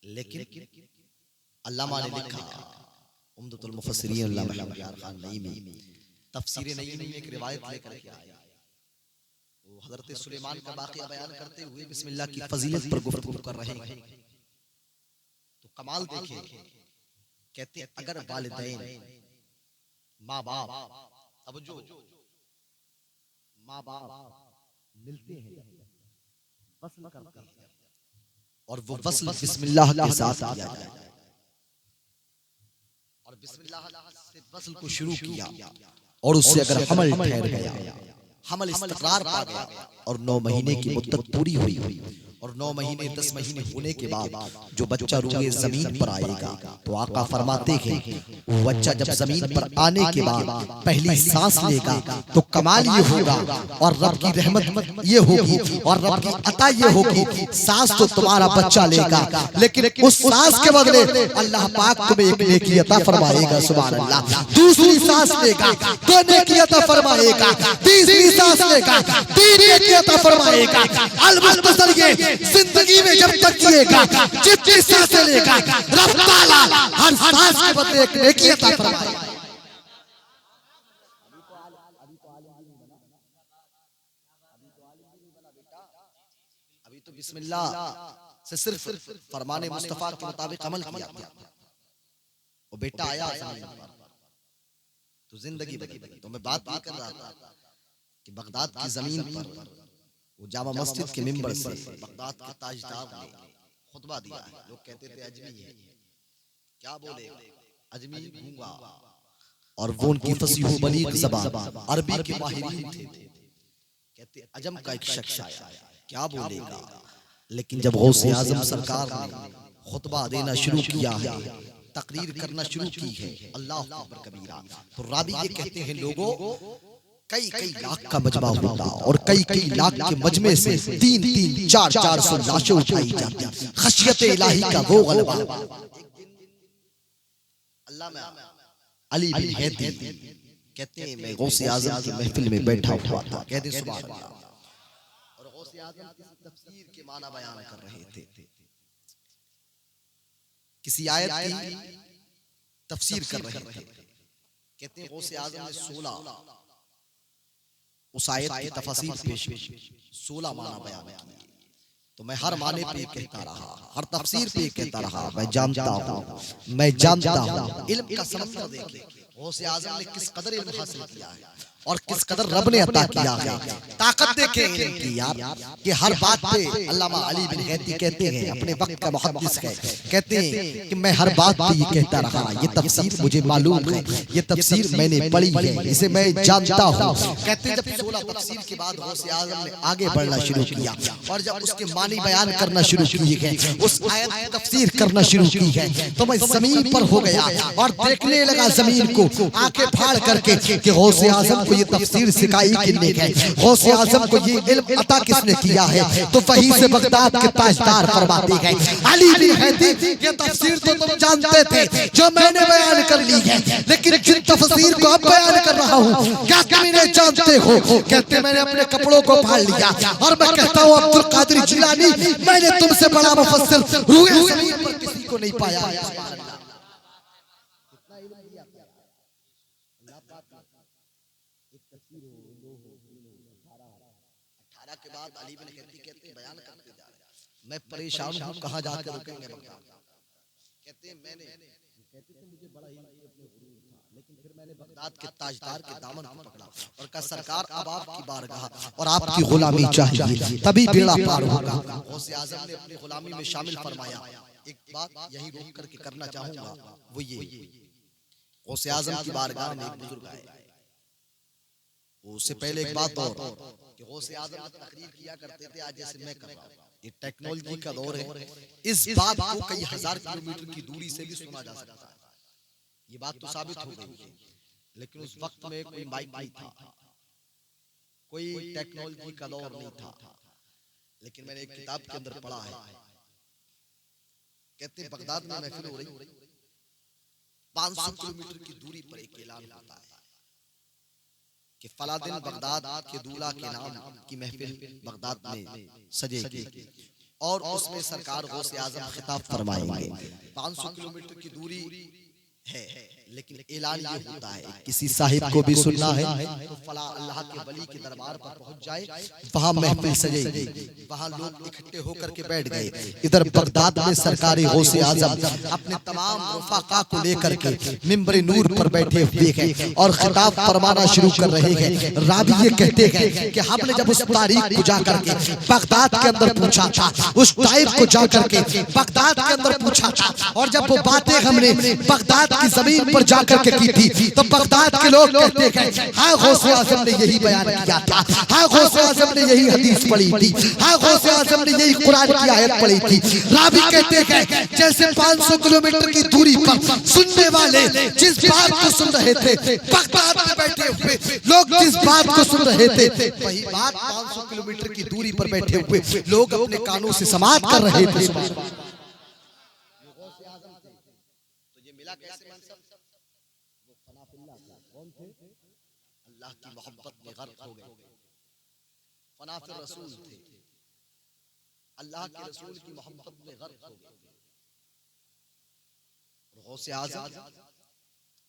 [SPEAKER 1] लेकिन अल्लामा ने लिखा, उम्दतुल मुफस्सिरीन अल्लामा अहमद यार खान नईमी तफसीर नईमी में एक रिवायत लेकर के आया तो हजरत सुलेमान का वाक़या बयान करते हुए बिस्मिल्लाह की फजीलत पर गुफ्तगू कर रहे हैं। तो कमाल देखिए, कहते हैं अगर वालिदैन माँ बाप, अब जो माँ बाप मिलते हैं, वस्ल करते हैं, और वो वस्ल बिस्मिल्लाह के साथ किया जाए, और बिस्मिल्लाह से वस्ल को शुरू किया, और उससे अगर हमल ठहर गया, हमल इस्तक़रार पा गया, और 9 महीने की मुद्दत पूरी हुई, और 9 महीने 10 महीने होने के बाद जो बच्चा रूए जमीन पर आएगा, तो आका फरमाते हैं वो बच्चा जब जमीन पर आने के बाद पहली सांस लेगा तो कमाल ये होगा, और रब की रहमत ये होगी, और रब की अता ये होगी, सांस तो तुम्हारा बच्चा लेगा, लेकिन उस सांस के बदले अल्लाह पाक तुम्हें एक नेकी अता फरमाएगा। सुभान अल्लाह। दूसरी सांस लेगा तो नेकी अता फरमाएगा, तीसरी सांस लेगा 3 नेकी अता फरमाएगा। अलमुख्तसर ये जिंदगी में जब तक जिएगा, जितनी सांसें लेगा, रब ताला हर सांस के बदले एक नेकी अता फरमाएगा। अभी तो बिस्मिल्लाह से सिर्फ फरमाने मुस्तफा के मुताबिक अमल किया, वो बेटा आया तो जिंदगी बदली। तो मैं बात ये कर रहा था कि बगदाद की जमीन पर वो जामा मस्जिद के मिंबर से बगदाद के ताजदार ने खुतबा दिया है। लोग कहते थे अजमी है, क्या बोलेगा, अजमी गूंगा, और वो उनकी फसीह बलीग ज़बान अरबी के माहिरीन थे। कहते अजम का एक शख्स आया, क्या बोलेगा, लेकिन जब गौसे आजम सरकार ने खुतबा देना शुरू किया है, तकरीर करना शुरू की है, अल्लाह अकबर कबीरा, तो रावी ये कहते हैं लोगों कई लाख का मजमा होता, और कई लाख के मजमे से 3-3, 400 लाशें उठाई जाती, खशियत इलाही का वो गलबा। अल्लाह में अली बिन हैती कहते हैं मैं गौसे आजम की महफिल में बैठा हुआ था, कहते सुभान अल्लाह, और गौसे आजम की तफसीर के माना बयान कर रहे थे, किसी आयत की तफसीर कर रहे थे। कहते हैं गौसे आजम ने 16 उस आयत की तफसीर पेश की, 16 माना बयान किए। तो मैं हर माने पे कहता रहा, हर तफसीर पे कहता रहा, मैं जानता हूँ इल्म का समंदर देखिए गौसे आजम ने किस कदर इल्म हासिल किया है, और किस कदर रब ने अता किया है। ताकत देखें इनकी यार, कि हर बात पे अल्लामा अली बिन हैती कहते हैं, अपने वक्त का मुहद्दिस है, कहते हैं कि मैं हर बात पे ये कहता रहा, ये तफसीर मुझे मालूम है, ये तफसीर मैंने पढ़ी है, इसे मैं जानता हूँ। कहते हैं जब 16 तफसीर के बाद गौसे आजम ने आगे बढ़ना शुरू किया, और जब उसके मानी बयान करना शुरू किए गए, उस आयत की तफसीर करना शुरू की है, तो मैं जमीन पर हो गया और देखने लगा जमीन को, आंखें फाड़ करके कि गौसे आजम को ये तफसीर सिखाई किसने है, गौसे आजम को ये इल्म अता किसने किया है। तो वहीं से बगदाद के ताजदार फरमाते हैं अली बिन हैती ये तफसीर तो तुम जानते थे जो मैंने बयान कर ली है, लेकिन जिन तफसीर को अब बयान कर रहा हूँ क्या तुम इन्हें जानते हो। कहते मैंने अपने कपड़ों को फाड़ लिया और मैं कहता हूँ अब्दुल कादिर जिलानी मैंने तुमसे बड़ा मुफस्सिर रूए ज़मीन पर किसी को नहीं पाया। के बाद अली बिन हैती कहते बयान करते जा रहे हैं, मैं परेशान हूं कहां जाकर रुकेंगे बगदाद। कहते हैं मैंने कहते थे मुझे बड़ा ही अपने गुरूर था, लेकिन फिर मैंने बगदाद के ताजदार के दामन को पकड़ा और कहा सरकार अब आपकी बारगाह और आपकी गुलामी चाहिए तभी बेड़ा पार होगा। गौसे आजम ने अपनी गुलामी में शामिल फरमाया। एक बात यही रोक करके करना चाहूंगा वो ये, गौसे आजम की बारगाह में एक बुजुर्ग आए, उससे पहले एक बात और कि गौसे आजम तकरीर किया करते थे आज जैसे मैं कर रहा हूं, ये टेक्नोलॉजी का दौर है, इस बात को कई हजार किलोमीटर की दूरी से भी सुना जा सकता है, ये बात तो साबित हो गई है। लेकिन उस वक्त में कोई माइक नहीं था, कोई टेक्नोलॉजी का दौर नहीं था, लेकिन मैंने एक किताब के अंदर पढ़ा है, कहते बगदाद में महफिल हो रही, 500 किलोमीटर की दूरी पर एक ऐलान होता है कि फला दिन बगदाद के दूल्हा के नाम की महफिल बगदाद में सजेगी और उसमें सरकार गौसे आजम खिताब फरमाएंगे। 500 किलोमीटर की दूरी है, लेकिन ऐलान ये होता है किसी साहिब को भी सुनना है तो फला अल्लाह के वली के दरबार पर पहुंच जाए, वहां महफिल सजेगी, वहां लोग इकट्ठे होकर के बैठ गए। इधर बगदाद में सरकारी गौसे आजम अपने तमाम रफाका को लेकर के मिंबर नूर पर बैठे हुए हैं और खिताब फरमाना शुरू कर रहे हैं। रावी ये कहते हैं कि हमने जब उस तारीख को जाकर के बगदाद के अंदर पूछा था, उस टाइम को जाकर के बगदाद के अंदर पूछा था, और जब वो बातें हमने बगदाद की जमीन पर जाकर के की थी तो बगदाद के लोग कहते हैं हाँ गौसे आजम ने यही बयान किया था, हाँ गौसे आजम ने यही हदीस पढ़ी थी, हाँ गौसे आजम ने यही कुरान की आयत पढ़ी थी। रावी कहते हैं जैसे 500 किलोमीटर की दूरी पर सुनने वाले जिस बात को सुन रहे थे, बगदाद में बैठे हुए लोग जिस बात को सुन रहे थे, वही बात 500 किलोमीटर की दूरी पर बैठे हुए लोग अपने कानों से समाप्त कर रहे थे। तो ये मिला कैसे मंसब? वो फनाफिल्लाह कौन थे? अल्लाह की मोहब्बत में गर्क हो गए, फनाफिल रसूल थे, अल्लाह के रसूल की मोहब्बत में गर्क हो गए। गौसे आज़म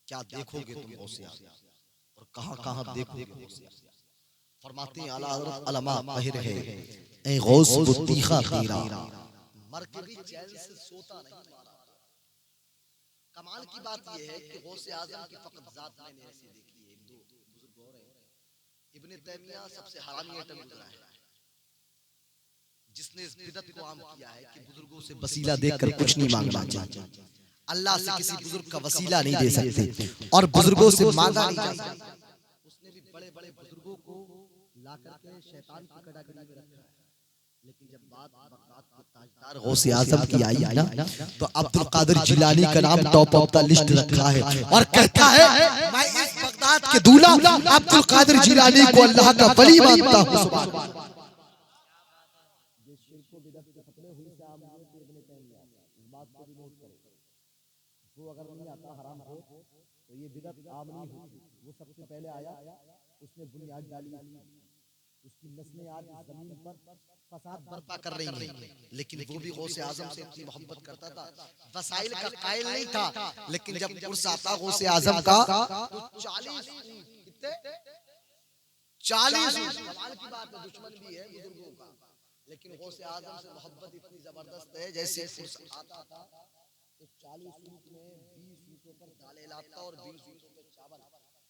[SPEAKER 1] क्या देखोगे तुम गौसे आज़म, और कहां-कहां देखोगे गौसे आज़म। फरमाते हैं आला हज़रत अलमा पहिर है ए गौस बुतीखा तेरा, मर के भी चैन से सोता नहीं मारा। कमाल की बात यह है कि गौसे आज़म की फकत जात मैंने ऐसी देखी है। दो बुजुर्ग और हैं, इब्ने तैमिया सबसे हरामी आइटम गुजरा है जिसने इस बिदअत को आम किया है कि बुजुर्गों से वसीला देकर कुछ नहीं मांगना चाहिए। अल्लाह से किसी बुजुर्ग का वसीला नहीं दे सकते और बुजुर्गों से मांगा नहीं जा सकता। उसने भी बड़े बड़े बुजुर्गों को लाकर के शैतान की कैटेगरी में रखा है। लेकिन जब बात बगदाद के ताजदार गौसे आज़म की आई ना, तो अब्दुल कादिर जिलानी का नाम टॉप ऑफ द लिस्ट रखा है और कहता है मैं इस बगदाद के दूल्हा अब्दुल कादिर जिलानी को अल्लाह का वली मानता हूं। वो अगर नहीं आता हराम हो तो ये बिदअत आम नहीं होती। वो सबसे पहले आया, उसने बुनियाद डाली, उसकी नस्लें आज जमीन पर फसाद बर्पा कर रही हैं। लेकिन वो भी गौसे आज़म से इतनी मोहब्बत करता था, वसाइल का कायल नहीं था। लेकिन जब उर्स आता गौसे आज़म का तो 40 कमाल की बात है, दुश्मन भी है बुजुर्गों का, लेकिन गौसे आज़म से मोहब्बत इतनी जबरदस्त है जैसे उर्स आता था तो 40 ऊँट में 20 ऊँटों पर दालें लाता और 20 ऊँटों पर चावल।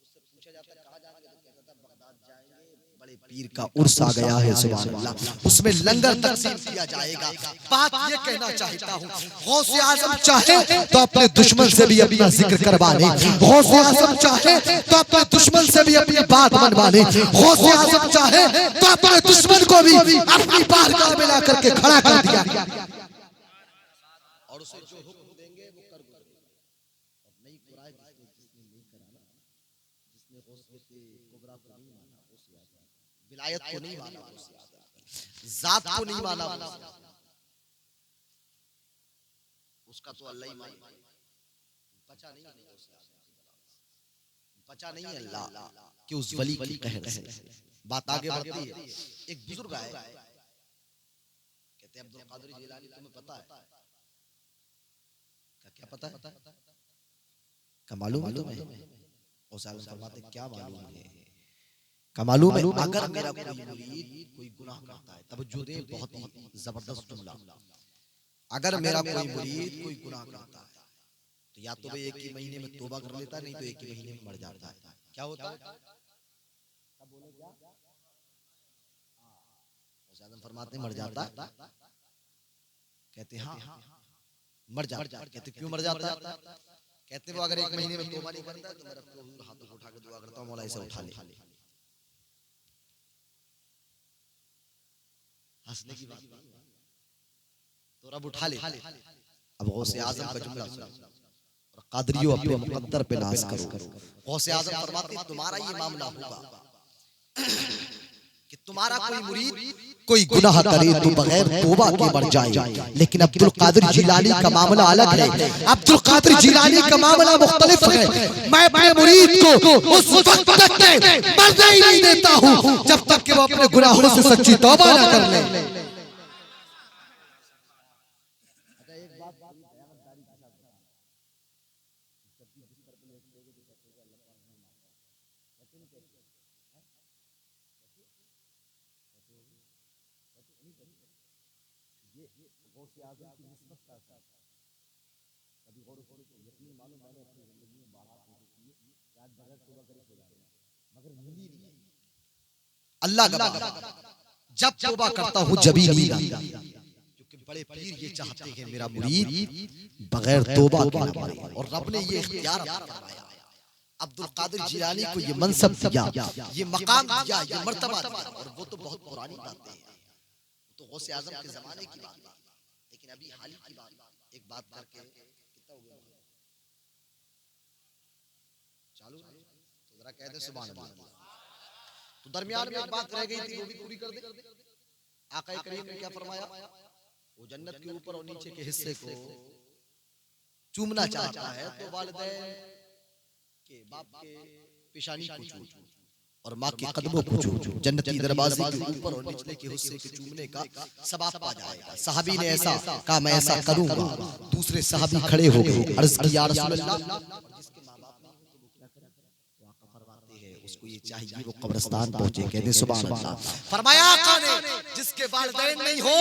[SPEAKER 1] उससे पूछा जाता कहाँ जाएंगे तो कहता था बगदाद जाएंगे, बड़े पीर का उर्स आ गया है सुभान अल्लाह, उसमें लंगर तकसीम किया जाएगा। बात ये कहना चाहता हूँ गौसे आज़म चाहे तो अपने दुश्मन से भी अपना जिक्र करवा ले, गौसे आज़म चाहे तो अपने दुश्मन से भी अपनी बात मनवा ले, गौसे आज़म चाहे तो अपने दुश्मन को भी अपनी बारगाह में ला करके खड़ा कर दिया और उसे जो हुक्म देंगे वो कर देंगे। और नई कुरान जिसने नहीं कराना, जिसने गौसे के कुबरा को नहीं माना, विलायत को नहीं माना, जात को नहीं माना, उसका तो अल्लाह ही माने। बचा नहीं है, बचा नहीं है अल्लाह कि उस वली की कहर से। बात आगे बढ़ती है। एक बुजुर्ग आए, कहते हैं अब्दुल कादिर जिलानी तुम्हें पता है? क्या पता है? क्या मालूम है तुम्हें? गौसे आज़म फरमाते क्या मालूम है? क्या मालूम है? अगर मेरा कोई मुरीद कोई गुनाह करता है, तवज्जो दे, बहुत ही जबरदस्त जुमला, अगर मेरा कोई मुरीद कोई गुनाह करता है तो या तो वो एक ही महीने में तौबा कर लेता है, नहीं तो एक ही महीने में मर जाता है। क्या होता है? बोले क्या? गौसे आज़म फरमाते मर जाता है। कहते हाँ मर जाता है। कहते क्यों मर जाता है? कहते वो अगर एक महीने में तौबा नहीं करता तो मेरा हुजूर हाथों को उठा के दुआ करता हूं मौला इसे उठा ले। हंसने की बात तो रब उठा ले। अब गौसे आज़म का जुमला सुनो और कादरियों अपने मुकद्दर पे नाज करो। गौसे आज़म फरमाते तुम्हारा ये मामला होगा कि तुम्हारा कोई मुरीद कोई गुनाह करे तो बगैर तौबा के मर जाए, लेकिन अब्दुल कादिर जिलानी का मामला अलग है। अब्दुल कादिर जिलानी का मामला मुख्तलिफ है। मैं अपने मुरीद को उस वक्त तक मरने ही नहीं देता हूँ जब तक कि वो अपने गुनाहों से सच्ची तौबा न कर ले। अल्लाह गवाह, जब तौबा करता हूँ जभी नींद आती है। क्योंकि बड़े पीर ये चाहते हैं मेरा मुरीद बगैर तौबा के न मरे, और रब ने ये इख्तियार अता फरमाया। अब्दुल कादिर जिलानी को ये मनसब दिया, ये मकाम दिया, ये मर्तबा दिया, और वो तो बहुत पुरानी बातें हैं, तो गौसे आजम के जमाने की बात है। लेकिन अभी हाल ही की बात, एक बात करके कितना हो गया चालू, तो जरा कह दे सुभान अल्लाह। तो दरमियान में एक बात रह गई थी, वो भी पूरी कर दे। आका करीम ने क्या फरमाया, वो जन्नत के ऊपर और नीचे के हिस्से को चूमना चाहता है तो वालिदैन के बाप के पेशानी को चूम और माँ के कदमों को चूम, जन्नती दरवाजे के ऊपर और निचले के हिस्से के चूमने का सवाब पा जाएगा। सहाबी ने ऐसा कहा, मैं ऐसा करूंगा। दूसरे सहाबी खड़े हो गए, अर्ज की या रसूल अल्लाह, उसको ये चाहिए वो कब्रिस्तान पहुंचे। कहते सुभान अल्लाह। फरमाया आका ने, जिसके वालिदैन नहीं हो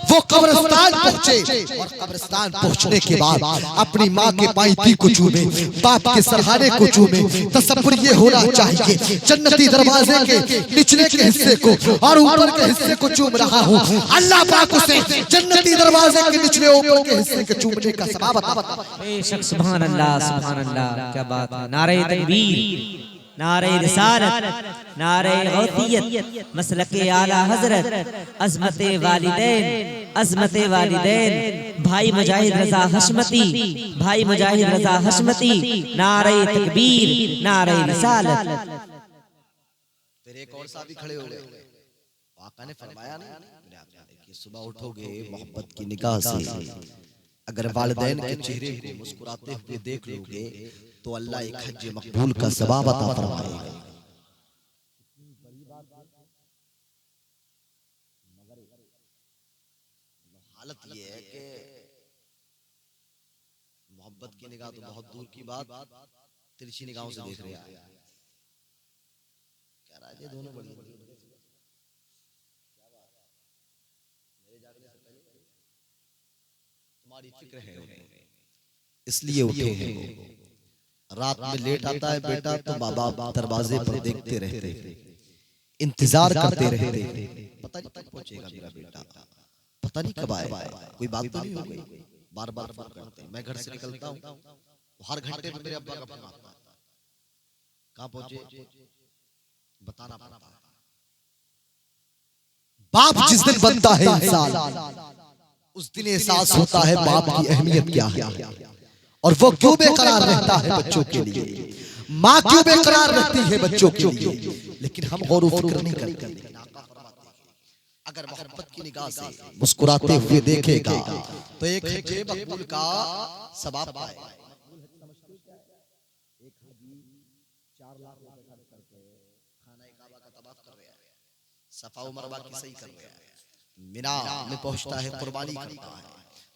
[SPEAKER 1] वो कब्रिस्तान पहुंचे, और कब्रिस्तान पहुंचने के बाद अपनी माँ के पायती को चूमे, बाप के सरहाने को चूमे। तसव्वुर ये होना चाहिए जन्नती दरवाजे के निचले के हिस्से को और ऊपर के हिस्से को चूम रहा हूँ, अल्लाह पाक उसे जन्नती दरवाजे के निचले ऊपर के हिस्से के चूमने का सवाब अता फरमाए।
[SPEAKER 3] बेशक सुभान अल्लाह, सुभान अल्लाह, क्या बात है। नारे तकबीर, नारे रिसालत, नारे गौसियत, मसलके आला हजरत, अज़मते वालिदैन, अज़मते वालिदैन, भाई मुजाहिद रजा हशमती, भाई मुजाहिद रजा हशमती, नारे तकबीर, नारे रिसालत।
[SPEAKER 1] फिर एक और साहब खड़े हो गए। आका ने फरमाया नहीं कि सुबह उठोगे मोहब्बत की निगाह से, अगर वालिदैन के चेहरे को मुस्कुराते हुए देख लोगे तो अल्लाह एक हज मकबूल का सवाब अता फरमाएगा। हालत ये है कि मोहब्बत की निगाह तो बहुत दूर की बात, तिरछी निगाहों से देख रहे हैं। क्या राज है दोनों बड़ी तुम्हारी फिक्र है, इसलिए उठे हैं। रात में लेट आता है बेटा तो माँ बाप दरवाजे पर देखते रहते, इंतजार करते रहते, पता नहीं कब पहुंचेगा मेरा बेटा, पता नहीं कब आएगा, कोई बात तो नहीं हो गई। बार बार फोन करते हैं। मैं घर से निकलता हूँ तो हर घंटे में मेरे अब्बा का फोन आता है, कहाँ पहुंचे बताना पड़ता है। बाप जिस दिन बनता है इंसान, उस दिन एहसास होता है बाप की अहमियत क्या है, और वो क्यों बेकरार रहता है बच्चों के लिए, माँ क्यों बेकरार रहती है बच्चों के लिए। लेकिन हम गौर व फिक्र नहीं करते। अगर मोहब्बत की निगाह से मुस्कुराते हुए देखेगा तो एक हज मकबूल का सवाब पाएगा। एक हाजी 4 लाख रुपए खर्च करके खाना काबा का तवाफ कर रहा है, सफा व मरवा की सही कर रहा है, मिना में पहुंचता है, कुर्बानी करता है,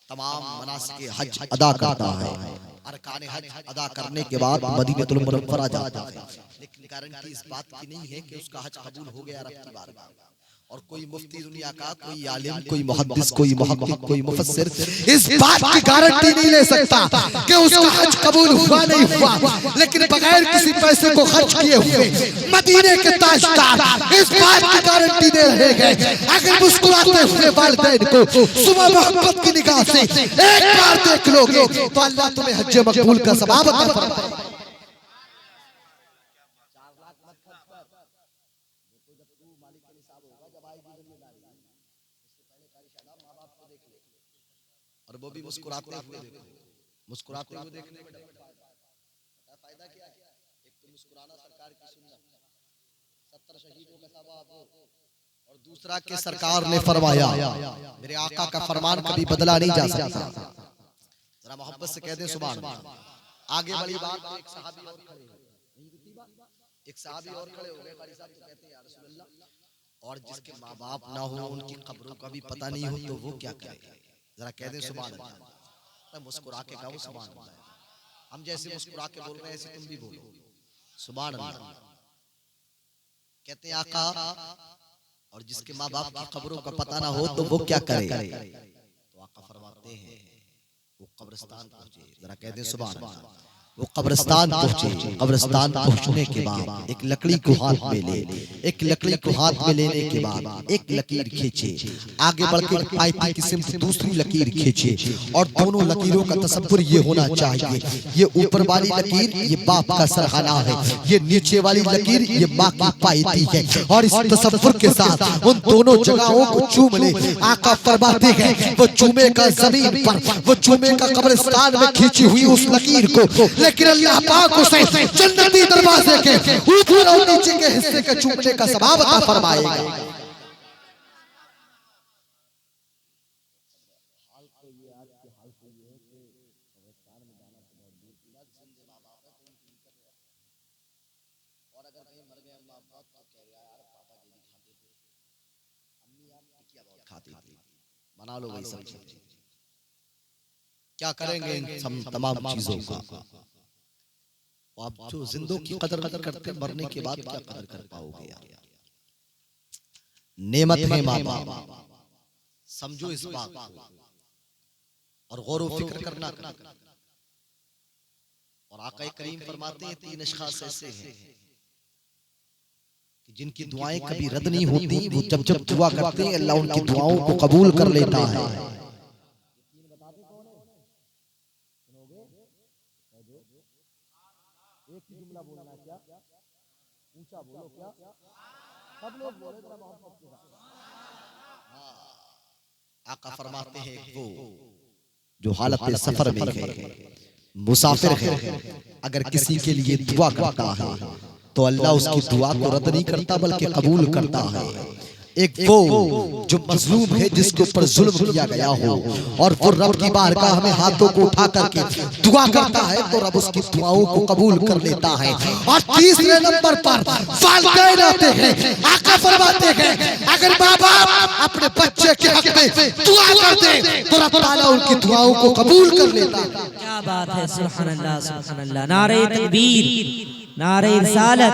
[SPEAKER 1] तमाम मनासिक हज अदा करता है, अरकान हज अदा करने के बाद मदीनतुल मुनव्वरा जाता है। लेकिन गारंटी इस बात की नहीं है कि उसका हज कबूल हो गया रब की बारगाह में। और कोई मुफ्ती दुनिया का, कोई आलिम, कोई मुहद्दिस, कोई मुहक्किक, कोई मुफस्सिर इस बात की गारंटी नहीं ले सकता कि उसका हज कबूल हुआ नहीं हुआ। लेकिन बगैर किसी पैसे को खर्च किए हुए मदीने के ताजदार इस बात की गारंटी दे रहे हैं, अगर मुस्कुराते हुए वालिदैन को सुबह मोहब्बत की निगाह से एक बार देख लोगे तो अल्लाह तुम्हें हज मकबूल का सवाब अता फरमाएगा। और वो भी मुस्कुराते हुए देखो, मुस्कुराते हुए देखने का फायदा क्या है? एक तो मुस्कुराना सरकार की सुन्नत, 70 शहीदों का सवाब, और दूसरा कि सरकार ने फरमाया, मेरे आका का फरमान कभी बदला नहीं जा सकता। जरा मोहब्बत से कह दे सुभान अल्लाह। आगे वाली बात, एक सहाबी और खड़े हो, एक सहाबी और खड़े हो गए, कारी साहब तो कहते हैं या रसूल अल्लाह, और जिसके माँ बाप ना हो, उनकी कब्रों का भी पता नहीं हो तो वो क्या करे? जरा कह दे सुभान अल्लाह। मुस्कुरा के कहो सुभान अल्लाह। हम जैसे मुस्कुरा के बोल रहे हैं ऐसे तुम भी बोलो, सुभान अल्लाह। कहते हैं आका, और जिसके माँ बाप की कब्रों का पता ना हो तो वो क्या करे? तो आका फरमाते हैं वो कब्रिस्तान पहुंचे। जरा कहते हैं सुभान अल्लाह। वो कब्रिस्तान पहुंचे, कब्रिस्तान पहुंचने के बाद एक लकड़ी को हाथ में ले, एक लकड़ी को हाथ में लेने के बाद एक लकीर खींचे, आगे बढ़ के पाइप की सिमत दूसरी लकीर खींचे, और दोनों लकीरों का तसव्वुर ये होना चाहिए, ये ऊपर वाली लकीर ये बाप का सरहाना है, ये नीचे वाली लकीर ये माँ की पायती है, और इस तसव्वुर के साथ उन दोनों जगहों को चूम ले। आका फरमाते हैं वो चूमेगा जमीन पर, वो चूमेगा कब्रिस्तान में खींची हुई उस लकीर को, लेकिन अल्लाह पाक उसे जन्नती दरवाजे के ऊपर और नीचे के हिस्से के चूमने का सवाब अता फरमाएगा। बना लो भाई सब चीजें। क्या करेंगे इन तमाम चीजों का? आप जो जिंदों की कदर नहीं करते, मरने के बाद क्या कदर कर पाओगे यार? नेमत है माँ बाप, समझो इस बात को और गौर व फिक्र करना। और आका करीम फरमाते हैं 3 अशखास ऐसे हैं कि जिनकी दुआएं कभी रद्द नहीं होती, वो जब जब दुआ करते हैं अल्लाह उनकी दुआओं को कबूल कर लेता है। एक ही जुमला बोलना, क्या ऊंचा बोलो, क्या सब लोग बोले जरा मोहब्बत के साथ। आका फरमाते हैं वो जो हालत सफर में है, मुसाफिर है, अगर किसी के लिए दुआ करता है तो अल्लाह उसकी दुआ को रद्द नहीं करता बल्कि कबूल करता है। एक वो जो मजलूम है जिसके ऊपर जुल्म किया गया हो और वो रब की बारगाह में हाथों को उठा करके दुआ करता है तो रब उसकी दुआओं को कबूल कर लेता है। और तीसरे नंबर पर वालिदैन आते हैं। आका फरमाते हैं अगर माँ बाप अपने बच्चे के हक में दुआ कर दे तो रब ताला उनकी दुआओं को कबूल कर लेता है।
[SPEAKER 3] क्या बात है, सुभान अल्लाह, सुभान अल्लाह। नारे तकबीर, नारे रिसालत,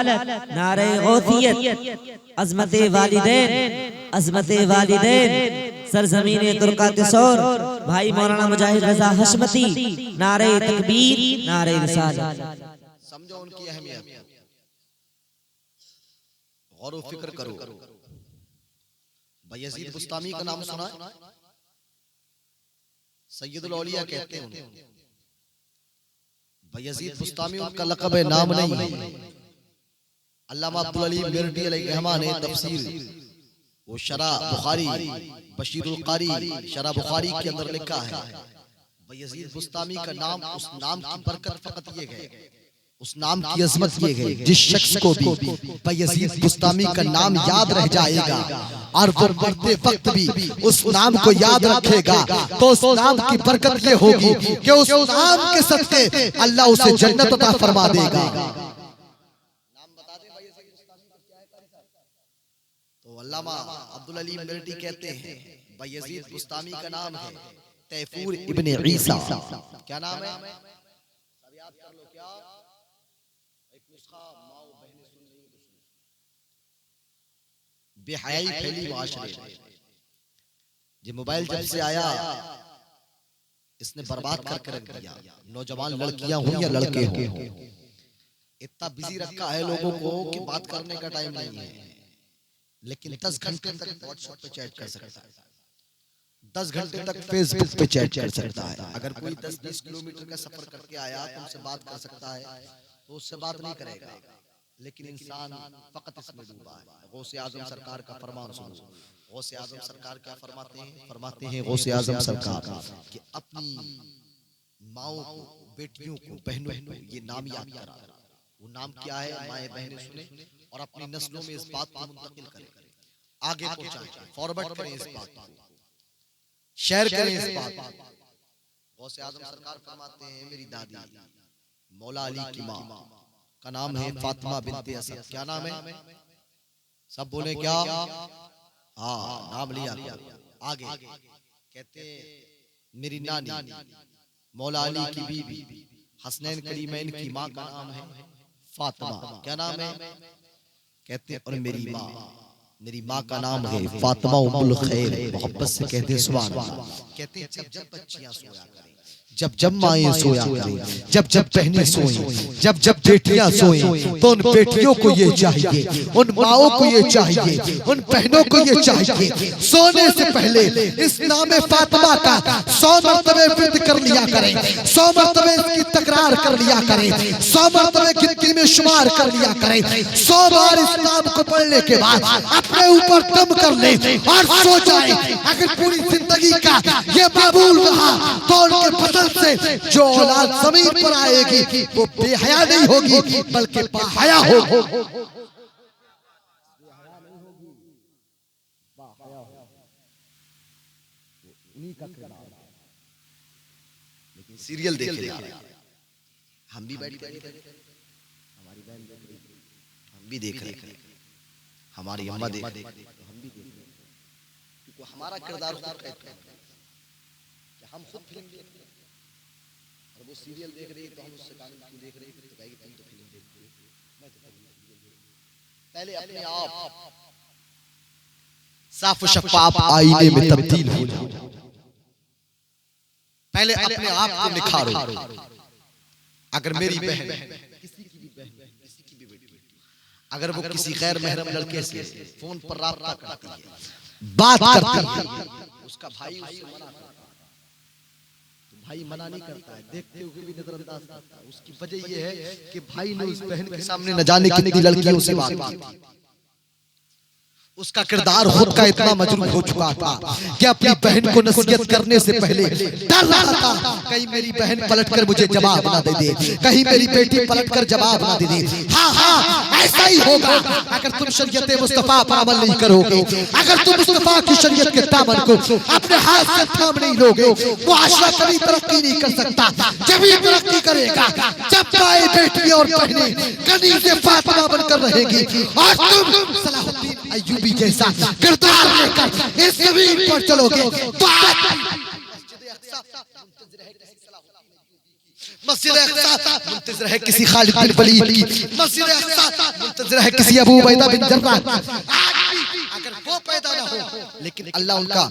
[SPEAKER 3] नारे गौसियत, अज़मते वालिदैन, अज़मते वालिदैन, सरज़मीने तुर्कातिसौर, भाई मौलाना मुजाहिद रज़ा हशमती, नारे तकबीर, नारे रिसालत।
[SPEAKER 1] समझो उनकी अहमियत, गौर व फिक्र करो। बायजीद बुस्तामी का नाम सुना है? सैयदुल औलिया कहते हैं। बायजीद बुस्तामी उनका लक़ब है, नाम नहीं। अल्लामा अब्दुल अलीम मिर्टी अलैहिर्रहमान ने तफसीर वो शरा बुखारी बशीरुल कारी शरा बुखारी के अंदर लिखा है बायजीद बुस्तामी का नाम, उस नाम की बरकत फकत ये है, उस नाम की अजमत ये है, जिस शख्स को भी बायजीद बुस्तामी का नाम याद रह जाएगा और वो मरते वक्त भी उस नाम को याद रखेगा तो उस नाम की बरकत ये होगी कि उस नाम के सदके अल्लाह उसे जन्नत अता फरमा देगा। तो अल्लामा अब्दुल अलीम मिर्टी कहते हैं बायजीद बुस्तामी का नाम है तैफूर इब्ने ईसा। क्या नाम है? सब याद कर लो। क्या एक नुस्खा माओ बहनें सुन रही हैं, बेहयाई फैली माशरे में। ये मोबाइल जब से आया इसने बर्बाद करके रख दिया। नौजवान लड़कियां हों या लड़के हों, इतना बिजी रखा है लोगों को कि बात करने का टाइम नहीं है। लेकिन 10 घंटे तक व्हाट्सएप पे चैट कर सकता है, 10 घंटे तक फेसबुक पे चैट कर सकता है। अगर कोई 10-20 किलोमीटर का सफर करके आया तो उससे बात कर सकता है, तो उससे बात नहीं करेगा। लेकिन इंसान फकत इसमें डूबा है। गौसे आजम सरकार का फरमान सुनो। गौसे आजम सरकार क्या फरमाते हैं? फरमाते हैं गौसे आजम सरकार कि अपनी माओं को, बेटियों को, बहनों को ये नाम याद करा। वो नाम क्या है? माए बहनें सुने और अपनी नस्लों में इस बात को मुंतकिल करें, आगे पहुंचाएं, फॉरवर्ड करें इस बात को, शेयर करें इस बात को। गौसे आजम सरकार फरमाते हैं मेरी दादी मौला अली की माँ का नाम है फातिमा बिनते असद। क्या नाम है? सब बोले क्या? हाँ, नाम लिया। आगे कहते मेरी नानी मौला अली की बीबी हसनैन करीमैन की माँ का नाम है फातिमा। क्या नाम है? कहते हैं और मेरी माँ का नाम है फातिमा उम्मुल खैर। मोहब्बत से कहते हैं सुभान अल्लाह। कहते हैं जब जब बच्चियां सोया करें, जब जब माएं सोया करें, जब जब बहनें सोएं, जब जब बेटियां सोएं, तो उन बेटियों को ये चाहिए, उन माओं को ये चाहिए, उन बहनों को ये चाहिए, सोने से पहले इस नाम फातिमा का 100 मरतबे विर्द कर लिया करें, 100 मरतबे इसकी तकरार कर लिया करें, 100 मरतबे गिनती में शुमार कर लिया करें। 100 बार इस नाम को पढ़ने के बाद अपने ऊपर दम कर ले और सो जाए। अगर पूरी जिंदगी का ये मामूल रहा तो उनके बदल से जो औलाद जमीन पर आएगी वो बेहया नहीं होगी बल्कि बाहया होगी। लेकिन सीरियल देख रहे हैं, हम भी बैठ बैठ हमारी बहन देख रही, हम भी देख रहे हैं, हमारी अम्मा देख रही, हम भी देख रहे हैं, क्योंकि हमारा किरदार खुद कहता है कि हम खुद फिल्म देख रहे हैं और वो सीरियल देख रही है, तो हम उससे क्यों देख रहे हैं? तो कहेगी तुम तो फिल्म देखती हो, मैं तो फिल्म देख रही हूं। पहले अपने आप साफ शफाफ आईने में तब्दील हो जाओ, पहले अपने आप को निखारो। अगर मेरी बहन, किसी की भी बहन, किसी की भी बेटी, अगर वो किसी गैर महरम लड़के से फोन पर राब्ता करती है, बात करती है, उसका भाई उससे मना करता है, तो भाई मना नहीं करता है, देखते हुए भी नजरअंदाज करता है। उसकी वजह यह है कि भाई ने उस बहन के सामने न जाने कितनी लड़कियों से बात की। उसका किरदार खुद का इतना मजबूत हो चुका था कि अपनी बहन को नसीहत करने से पहले डर रहा था कहीं मेरी बहन पलटकर मुझे जवाब ना दे दे, कहीं मेरी बेटी पलटकर जवाब ना दे दे। हाँ हाँ ऐसा ही होगा अगर तुम शरीयत मुस्तफा पर अमल नहीं करोगे, अगर तुम मुस्तफा की शरीयत के दामन को अपने हाथ से थाम नहीं लोगे, मुआशरा कभी तरक्की नहीं कर सकता। जब ये तरक्की करेगा जब माएं, बेटी और बहनें कनीज़े फातिमा बनकर रहेगी और तुम सलाहुद्दीन अय्यूबी जैसा किरदार लेकर इस ज़मीन पर चलोगे तो मस्जिद अक़सा मुंतज़िर है किसी खालिद बिन वलीद की, मस्जिद अक़सा मुंतज़िर है किसी अबू उबैदा बिन जर्राह की। अगर वो पैदा ना हो, लेकिन अल्लाह उनका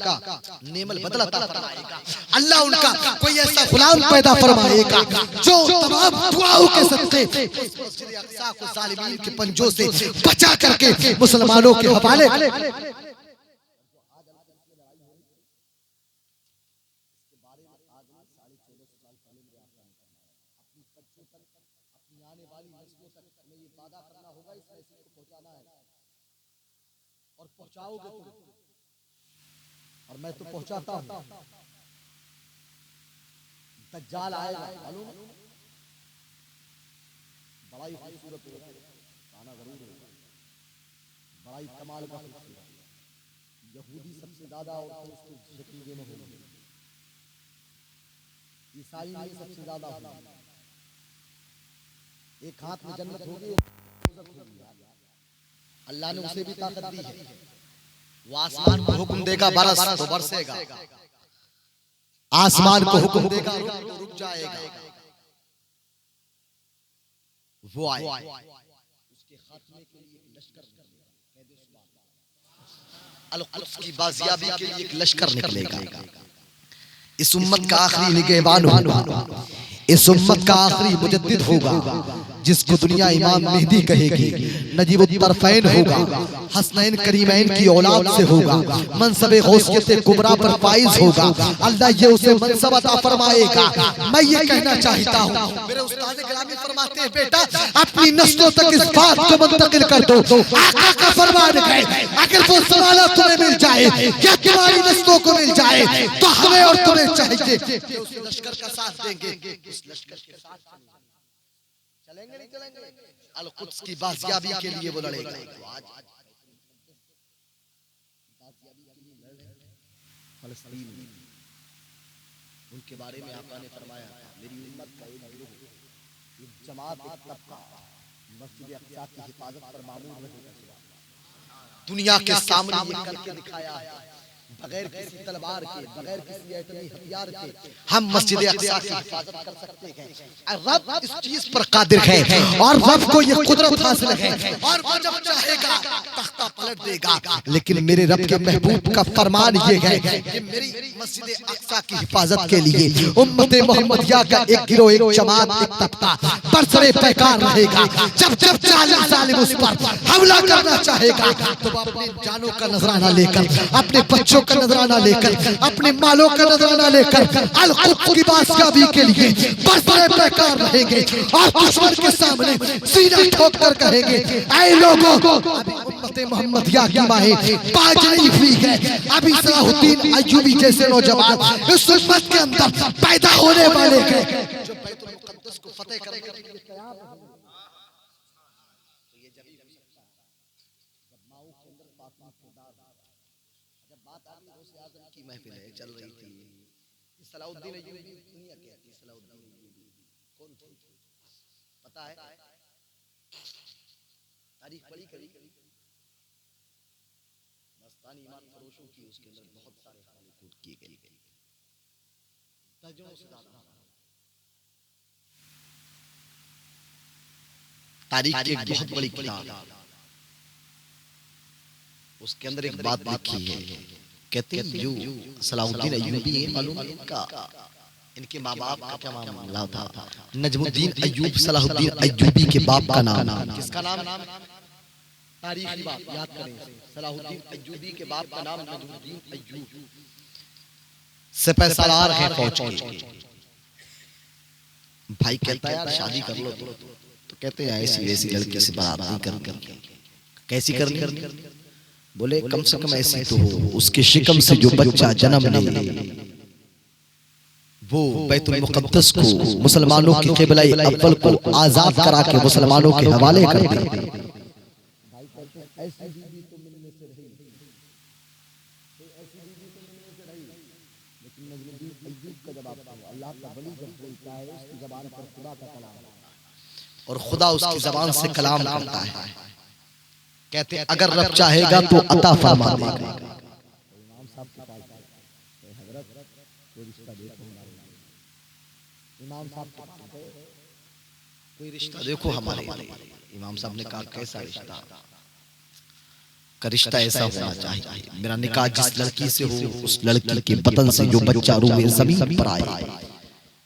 [SPEAKER 1] नेमल बदला फरमाएगा, अल्लाह उनका कोई ऐसा गुलाम पैदा फरमाएगा जो तमाम दुआओं के सदक़े मस्जिद अक़सा को ज़ालिमीन के पंजों से बचा करके मुसलमानों के हवाले। और पहुंचाओगे तुम, और मैं तो पहुंचाता हूं। दज्जाल आएगा, मालूम बड़ा ही खूबसूरत होगा, गाना जरूर होगा, बड़ा ही कमाल का खूबसूरत। यहूदी सबसे ज्यादा और उसके शकीले में होंगे, ईसाई में सबसे ज्यादा होंगे। एक हाथ में जन्नत होगी, अल्लाह ने उसे भी ताकत दी है। वो आसमान को हुक्म देगा बरस तो बरसेगा, आसमान को हुक्म देगा रुक तो रुक जाएगा। वो आए उसके खात्मे के लिए एक लश्कर, अल-कुद्स की बाजियाबी के लिए एक लश्कर निकलेगा। इस उम्मत का आखिरी निगहबान होगा, इस उम्मत का आखिरी मुजद्दिद होगा, जिसको दुनिया इमाम मेहदी कहेगी। नजीबुत तरफैन होगा, हसनैन करीमैन की औलाद से होगा, मनसबे गौसियत कुबरा पर फाइज होगा। अल्लाह ये उसे मनसब अता फरमाएगा। मैं ये कहना चाहता हूँ, मेरे उस्ताद गिरामी फरमाते हैं, बेटा अपनी नस्लों तक इस बात को मुंतकिल कर दो, आका का फरमान है अगर वो ज़माना तुम्हें मिल जाए या तुम्हारी नस्लों को मिल जाए तो हमें और तुम्हें चाहिए कि उस लश्कर का साथ देंगे, उस लश्कर के साथ चलेंगे नहीं चलेंगे। अल-कुद्स की बाजियाबी के लिए वो लड़ेगा। फलस्तीन उनके बारे में आका ने फरमाया, मेरी उम्मत का एक गिरोह, एक जमात, एक तबका मस्जिद अक़सा की हिफाजत पर मामूल रहेगा। दुनिया के सामने ये करके दिखाया है बगैर किसी तलवार के, बगैर किसी एटमी हथियार के हम मस्जिद अक्सा की हिफाजत कर सकते हैं। रब इस चीज पर कादिर है और रब को ये कुदरत हासिल है और वो जब चाहेगा तख्ता पलट देगा। लेकिन मेरे रब के महबूब का फरमान ये है कि मेरी मस्जिद अक्सा की हिफाजत के लिए उम्मत मोहम्मदिया का एक गिरोह, एक जमात, एक तबका बरसरे पैकार रहेगा। जब जब जालिम उस पर हमला करना चाहेगा तो वो अपनी जानों का नजराना लेकर, अपने बच्चों का नजराना लेकर, अपने मालों का नजराना लेकर अल कुद्स की बादशाही के लिए बरसरे पैकार रहेंगे और दुश्मन के सामने सीना ठोक कर कहेंगे, ऐ लोगों, अभी उम्मत मोहम्मदिया की माहे बाज नहीं हुई है। अभी सलाहुद्दीन अय्यूबी जैसे नौजवान इस उम्मत के अंदर पैदा होने वाले हैं जो बैतुल मुक़द्दस को फतेह करने के लिए तैयार हैं। की महफिल है चल रही थी, सलाहुद्दीन अय्यूबी दुनिया कहती है। सलाहुद्दीन अय्यूबी कौन थे पता है? तारीख पढ़ी कभी? मस्तानी ईमान फरोशों की उसके अंदर बहुत सारे हवाले कूट किए गए, दर्जनों से ज्यादा तारीख की एक बहुत बड़ी किताब, उसके अंदर एक बात लिखी है। कहते हैं जो सलाहुद्दीन अय्यूबी है, मालूम है इनका, इनके माँ बाप का क्या मामला था? नजमुद्दीन अय्यूब सलाहुद्दीन अय्यूबी के बाप का नाम। किसका नाम? तारीखी बात याद करें। सलाहुद्दीन अय्यूबी के बाप का नाम नजमुद्दीन अय्यूब, सिपहसालार है फौज के। भाई कहता है यार शादी कर लो, तो कहते हैं ऐसी वैसी लड़की से बात नहीं करनी। कैसी करनी? बोले कम से कम ऐसी तो हो उसके शिकम से जो बच्चा जन्म ले वो बैतुल मुक़द्दस को, मुसलमानों के क़िबला अव्वल को आजाद करा के मुसलमानों के हवाले कर दे। और खुदा उसकी जबान से कलाम करता है, कहते हैं अगर रब चाहेगा तो अता फरमा देगा। कोई रिश्ता देखो हमारे इमाम साहब ने कहा कैसा रिश्ता का रिश्ता ऐसा होना चाहिए, मेरा निकाह जिस लड़की से हो उस लड़की के बतन से जो बच्चा रूए ज़मीन पर आए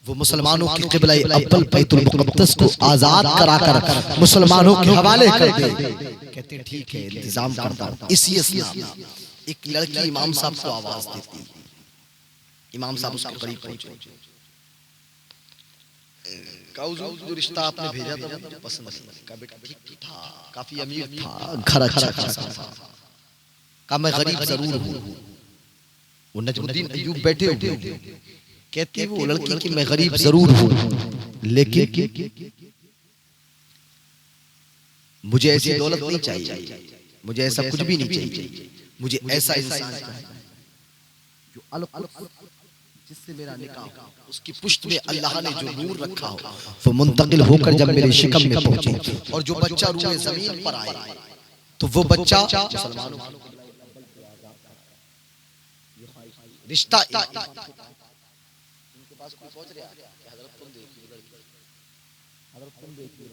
[SPEAKER 1] वो मुसलमानों के क़िबला अव्वल बैतुल मुक़द्दस को आजाद कराकर मुसलमानों के हवाले कर दे। कहते हैं ठीक है इंतजाम करता हूं। इसी असना एक लड़की इमाम साहब को आवाज देती, इमाम साहब उसके करीब पहुंचे, जो रिश्ता आपने भेजा था मुझे पसंद नहीं। का बेटा ठीक था, काफी अमीर था, घर अच्छा खासा था। का मैं गरीब जरूर हूं। वो नजमुद्दीन अय्यूब बैठे हुए कहती है वो लड़की कि मैं गरीब जरूर हूं लेकिन मुझे ऐसी दौलत नहीं चाहिए, मुझे ऐसा कुछ भी नहीं चाहिए, मुझे ऐसा इंसान चाहिए जो जिससे मेरा निकाह उसकी पुश्त में अल्लाह ने जो नूर रखा हो वो मुंतकिल होकर जब मेरे शिकम में पहुंचे और जो बच्चा रूए जमीन पर आए तो वो बच्चा मुसलमानों रिश्ता इनके पास कोई पहुंच रहा है। हज़रत तुम देखिए, हज़रत तुम देखिए।